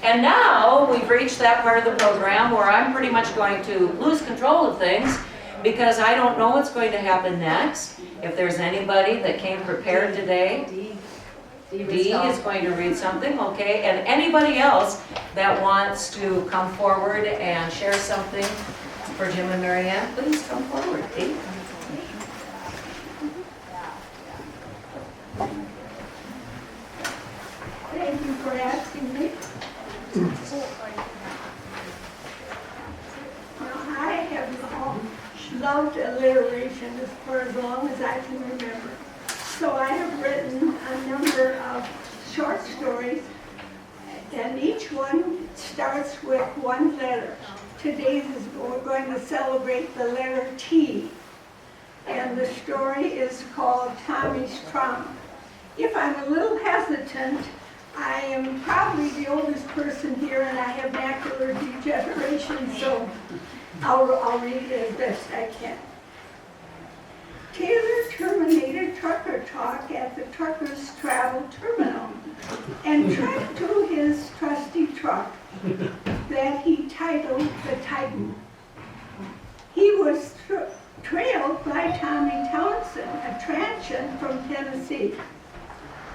And now we've reached that part of the program where I'm pretty much going to lose control of things, because I don't know what's going to happen next. If there's anybody that came prepared today, Dee is going to read something, okay? And anybody else that wants to come forward and share something for Jim and Marianne, please come forward, Dee. Thank you for asking me. Now, I have loved alliteration for as long as I can remember. So I have written a number of short stories, and each one starts with one letter. Today's we're going to celebrate the letter T, and the story is called Tommy's Trauma. If I'm a little hesitant, I am probably the oldest person here, and I have macular degeneration, so I'll read it as best I can. Taylor terminated trucker talk at the truckers' travel terminal and trekked to his trusty truck that he titled the Titan. He was trailed by Tommy Townsend, a transient from Tennessee.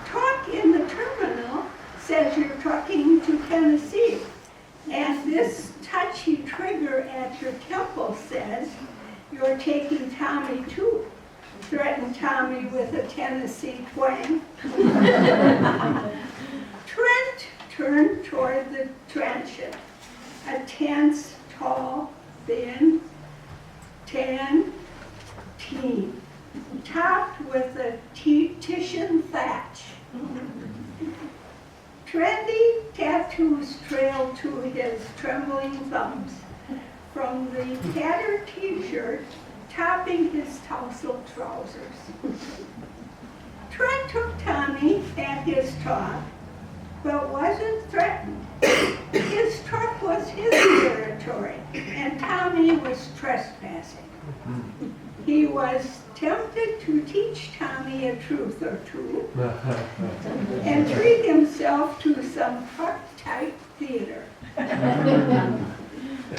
Talk in the terminal says you're trucking to Tennessee, and this touchy trigger at your temple says you're taking Tommy too. Threatened Tommy with a Tennessee twang. Trent turned toward the transient, a tense, tall, thin bumps from the tattered t-shirt topping his tousled trousers. Trent took Tommy at his talk, but wasn't threatened. His truck was his territory, and Tommy was trespassing. He was tempted to teach Tommy a truth or two and treat himself to some truck-type theater.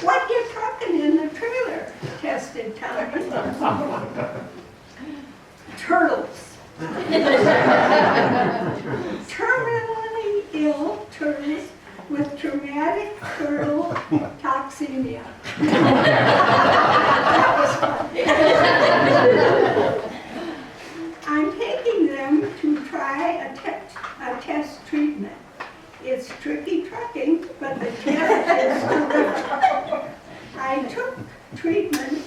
What you trucking in the trailer? Tested Tommy. Turtles. Terminally ill turtles with traumatic turtle toxemia. That was fun. I'm taking them to try a test treatment. It's tricky trucking, but the test is terrific. I took treatment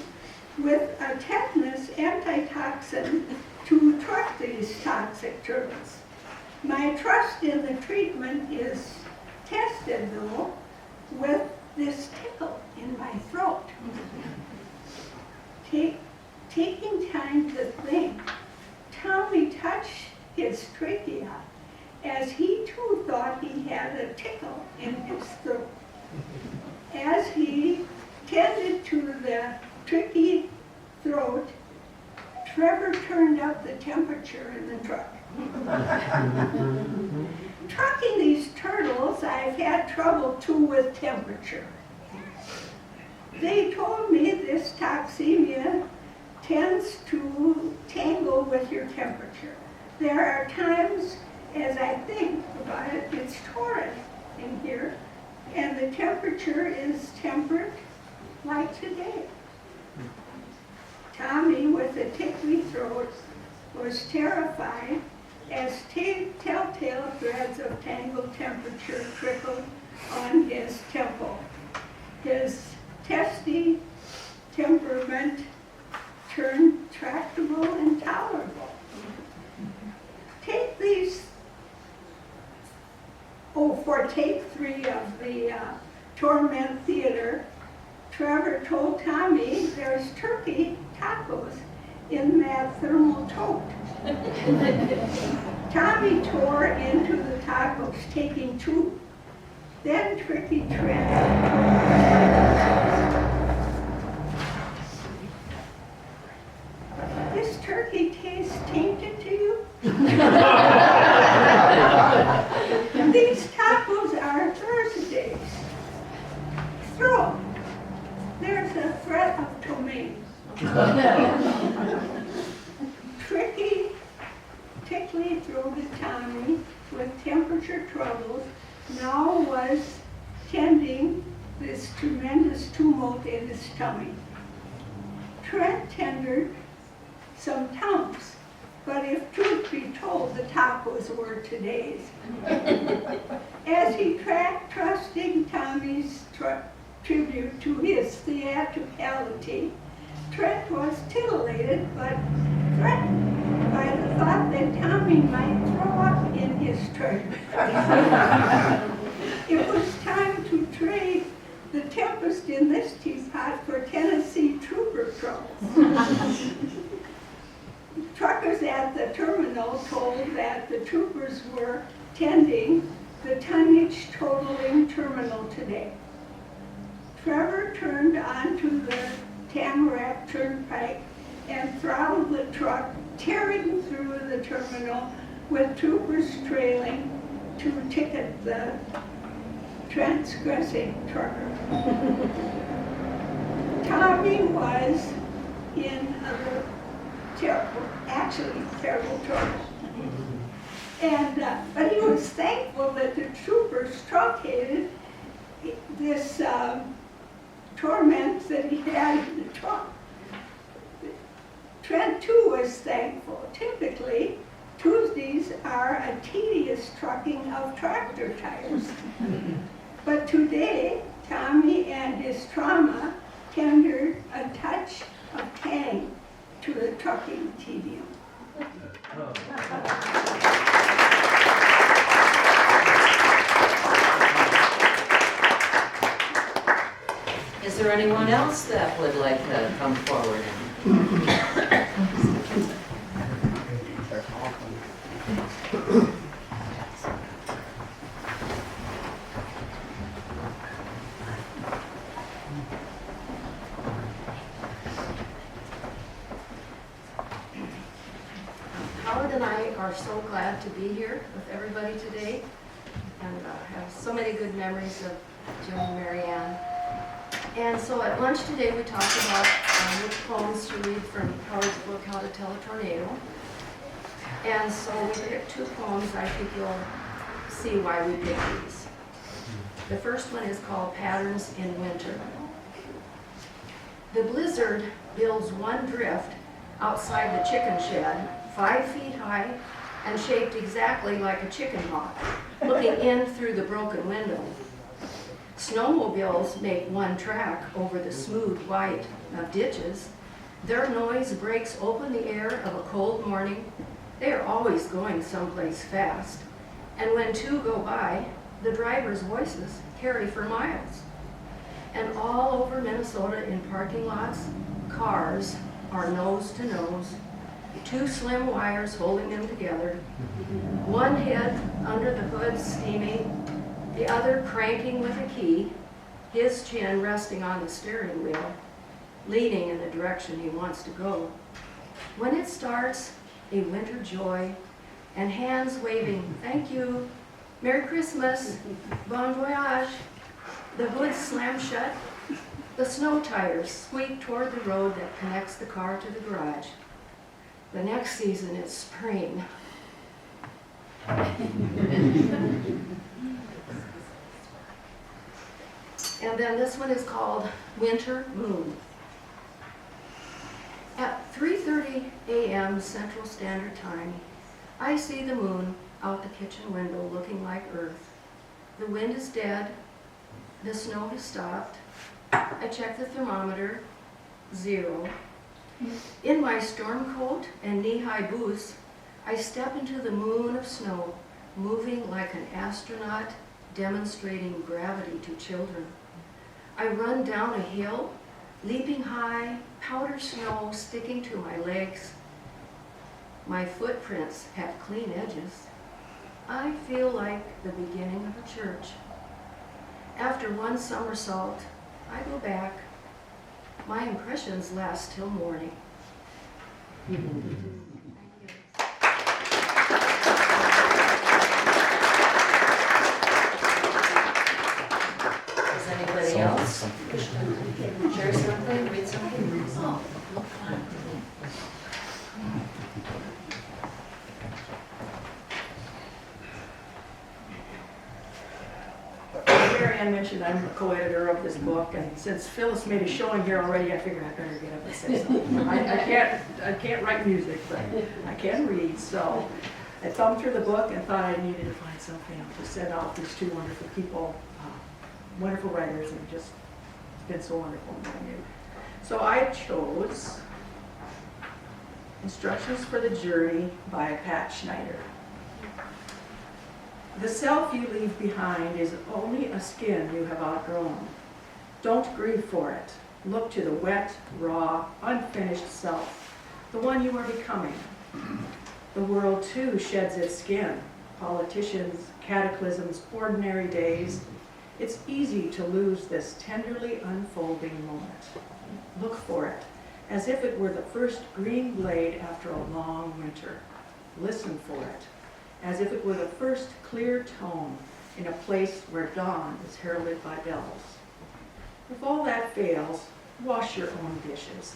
with a tetanus antitoxin to truck these toxic turtles. My trust in the treatment is tested, though, with this tickle in my throat. Taking time to think, Tommy touched his trachea as he too thought he had a tickle in his throat. As he tended to the tricky throat, Trevor turned up the temperature in the truck. Trucking these turtles, I've had trouble too with temperature. They told me this toxemia tends to tangle with your temperature. There are times, as I think about it, it's torrid in here, and the temperature is temperate like today. Tommy, with a tickly throat, was terrified as telltale threads of tangled temperature trickled on his temple. His testy temperament turned tractable and tolerable. For take 3 of the Torment Theater, Trevor told Tommy there's turkey tacos in that thermal tote. Tommy tore into the tacos, taking 2. Then Tricky Trent. This turkey tastes tainted to you? These tacos are Thursdays. Throw 'em. There's a threat of tomatoes. Tricky, tickly-throated Tommy with temperature troubles now was tending this tremendous tumult in his tummy. Trent tendered some Tums, but if truth be told, the tacos were today's. As he tracked trusting Tommy's tribute to his theatricality, Trent was titillated but threatened by the thought that Tommy might throw up in his trailer. It was time to trade the tempest in this teapot for Tennessee trooper troubles. Truckers at the terminal told that the troopers were tending the tonnage totaling terminal today. Trevor turned onto the Tamarack Turnpike and throttled the truck, tearing through the terminal with troopers trailing to ticket the transgressing trucker. Tommy was in a terrible trouble. But he was thankful that the troopers truncated this torment that he had in the truck. Trent too was thankful. Typically, Tuesdays are a tedious trucking of tractor tires. But today, Tommy and his trauma tendered a touch of tang to the trucking tedium. Is there anyone else that would like to come forward? Howard and I are so glad to be here with everybody today and have so many good memories of Jim and Mary Ann. And so at lunch today we talked about which poems to read from Howard's book, How to Tell a Tornado. And so we picked two poems. I think you'll see why we picked these. The first one is called Patterns in Winter. The blizzard builds one drift outside the chicken shed, 5 feet high and shaped exactly like a chicken hawk, looking in through the broken window. Snowmobiles make one track over the smooth white of ditches. Their noise breaks open the air of a cold morning. They are always going someplace fast. And when two go by, the drivers' voices carry for miles. And all over Minnesota in parking lots, cars are nose to nose, two slim wires holding them together, one head under the hood steaming, the other cranking with a key, his chin resting on the steering wheel, leaning in the direction he wants to go. When it starts, a winter joy, and hands waving, thank you, Merry Christmas, bon voyage. The hood slams shut, the snow tires squeak toward the road that connects the car to the garage. The next season is spring. And then this one is called Winter Moon. At 3:30 a.m. Central Standard Time, I see the moon out the kitchen window looking like Earth. The wind is dead. The snow has stopped. I check the thermometer, 0. In my storm coat and knee-high boots, I step into the moon of snow, moving like an astronaut demonstrating gravity to children. I run down a hill, leaping high, powder snow sticking to my legs. My footprints have clean edges. I feel like the beginning of a church. After one somersault, I go back. My impressions last till morning. Does anybody else share something, read something? Oh, fun. Mary Ann mentioned I'm a co-editor of this book, and since Phyllis made a showing here already, I figured I better get up and say something. I can't write music, but I can read, so I thumbed through the book and thought I needed to find something to send off these two wonderful people, wonderful writers, and just it's been so wonderful knowing you. So I chose Instructions for the Journey by Pat Schneider. The self you leave behind is only a skin you have outgrown. Don't grieve for it. Look to the wet, raw, unfinished self, the one you are becoming. The world too sheds its skin. Politicians, cataclysms, ordinary days. It's easy to lose this tenderly unfolding moment. Look for it, as if it were the first green blade after a long winter. Listen for it, as if it were the first clear tone in a place where dawn is heralded by bells. If all that fails, wash your own dishes.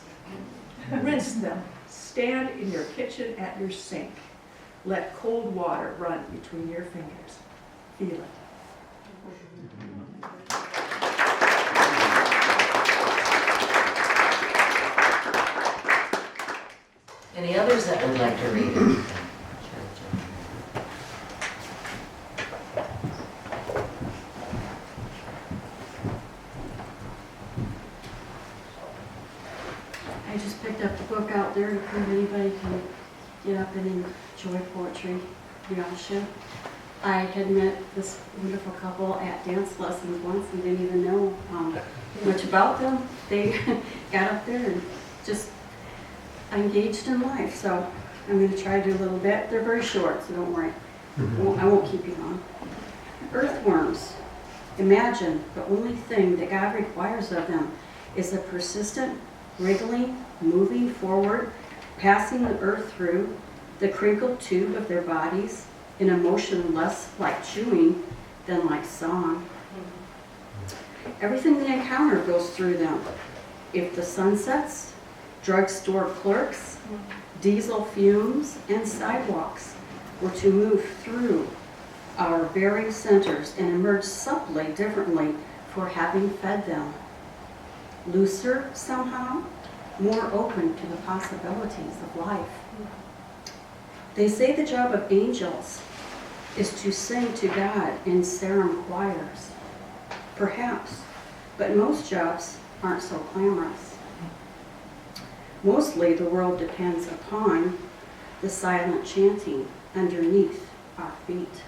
Rinse them. Stand in your kitchen at your sink. Let cold water run between your fingers. Feel it. Any others that would like to read it? I just picked up the book out there to prove anybody can get up and enjoy poetry, the option. I had met this wonderful couple at dance lessons once and didn't even know much about them. They got up there and just engaged in life. So I'm going to try to do a little bit. They're very short, so don't worry. I won't keep you long. Earthworms. Imagine the only thing that God requires of them is a persistent wriggling, moving forward, passing the earth through the crinkled tube of their bodies in a motion less like chewing than like song. Everything they encounter goes through them. If the sun sets, drugstore clerks, diesel fumes, and sidewalks were to move through our bearing centers and emerge subtly differently for having fed them. Looser somehow, more open to the possibilities of life. They say the job of angels is to sing to God in serum choirs. Perhaps, but most jobs aren't so glamorous. Mostly the world depends upon the silent chanting underneath our feet.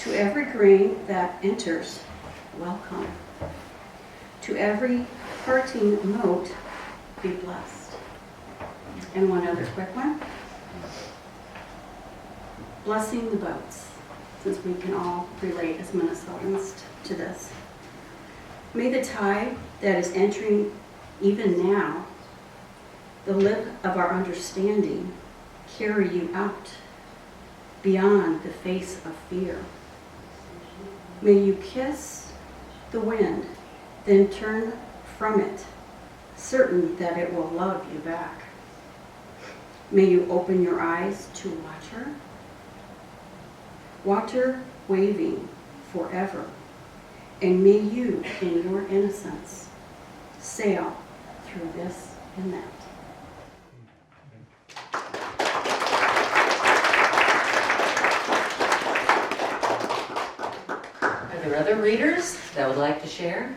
To every grain that enters, welcome. To every parting note, be blessed. And one other quick one. Blessing the boats, since we can all relate as Minnesotans to this. May the tide that is entering even now, the lip of our understanding, carry you out beyond the face of fear. May you kiss the wind, then turn from it, certain that it will love you back. May you open your eyes to water, water waving forever, and may you, in your innocence, sail through this and that. Are there other readers that would like to share?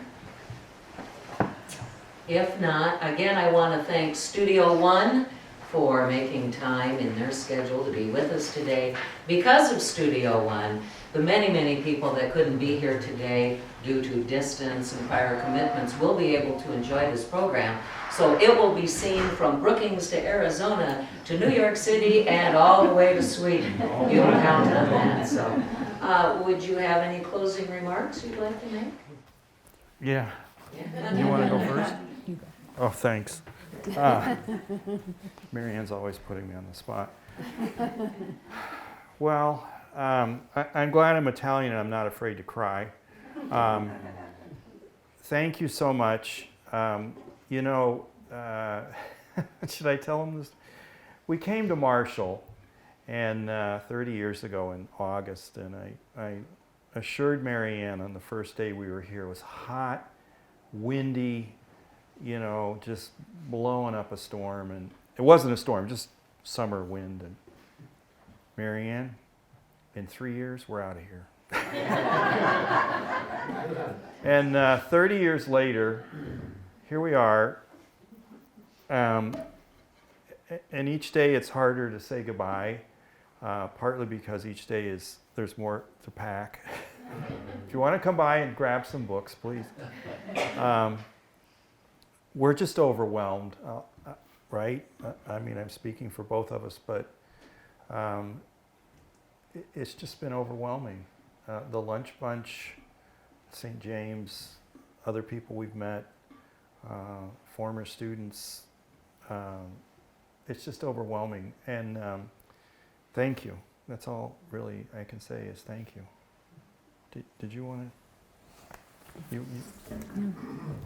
If not, again, I want to thank Studio One for making time in their schedule to be with us today. Because of Studio One, the many, many people that couldn't be here today due to distance and prior commitments will be able to enjoy this program. So it will be seen from Brookings to Arizona to New York City and all the way to Sweden. You can count on that. So, would you have any closing remarks you'd like to make? Yeah. Yeah. You want to go first? Oh, thanks. Mary Ann's always putting me on the spot. Well, I'm glad I'm Italian and I'm not afraid to cry. Thank you so much. You know, should I tell them this? We came to Marshall and 30 years ago in August, and I assured Mary Ann on the first day we were here, it was hot, windy, you know, just blowing up a storm. And it wasn't a storm, just summer wind. And Mary Ann, in 3 years, we're out of here. And 30 years later, here we are. And each day it's harder to say goodbye, partly because each day there's more to pack. If you want to come by and grab some books, please. We're just overwhelmed, right? I mean, I'm speaking for both of us, but it's just been overwhelming. The lunch bunch, St. James, other people we've met, former students, it's just overwhelming. And thank you. That's all really I can say is thank you. Did you want to? You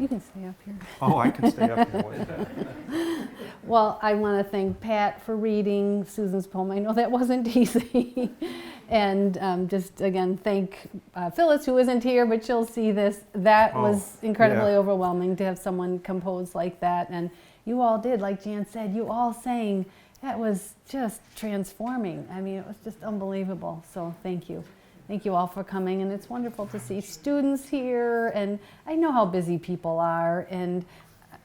can stay up here. Oh, I can stay up here. Well, I want to thank Pat for reading Susan's poem. I know that wasn't easy. And just again, thank Phyllis, who isn't here, but she'll see this. That was incredibly overwhelming to have someone compose like that. And you all did, like Jan said, you all sang. That was just transforming. I mean, it was just unbelievable. So thank you. Thank you all for coming, and it's wonderful to see students here, and I know how busy people are, and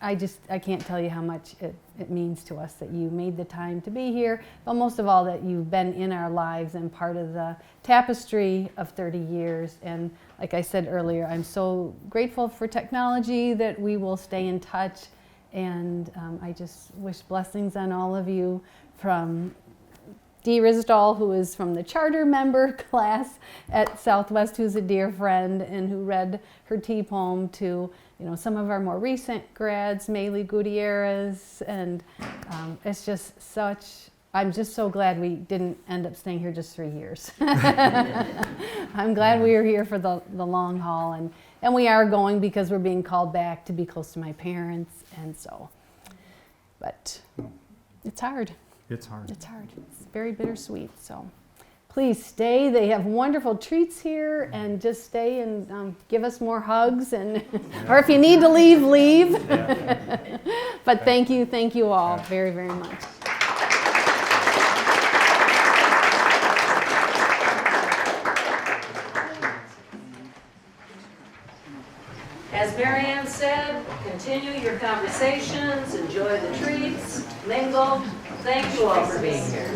I can't tell you how much it means to us that you made the time to be here, but most of all that you've been in our lives and part of the tapestry of 30 years. And like I said earlier, I'm so grateful for technology that we will stay in touch. And I just wish blessings on all of you, from Dee Risdall, who is from the charter member class at Southwest, who's a dear friend and who read her tea poem, to some of our more recent grads, Maylee Gutierrez, and it's just I'm just so glad we didn't end up staying here just 3 years. I'm glad we were here for the long haul, and we are going because we're being called back to be close to my parents, and so, but it's hard. It's hard. It's hard. It's very bittersweet. So please stay. They have wonderful treats here, and just stay and give us more hugs. And or if you need to leave, leave. But thank you all very, very much. As Mary Ann said, continue your conversations, enjoy the treats, mingle. Thank you all for being here.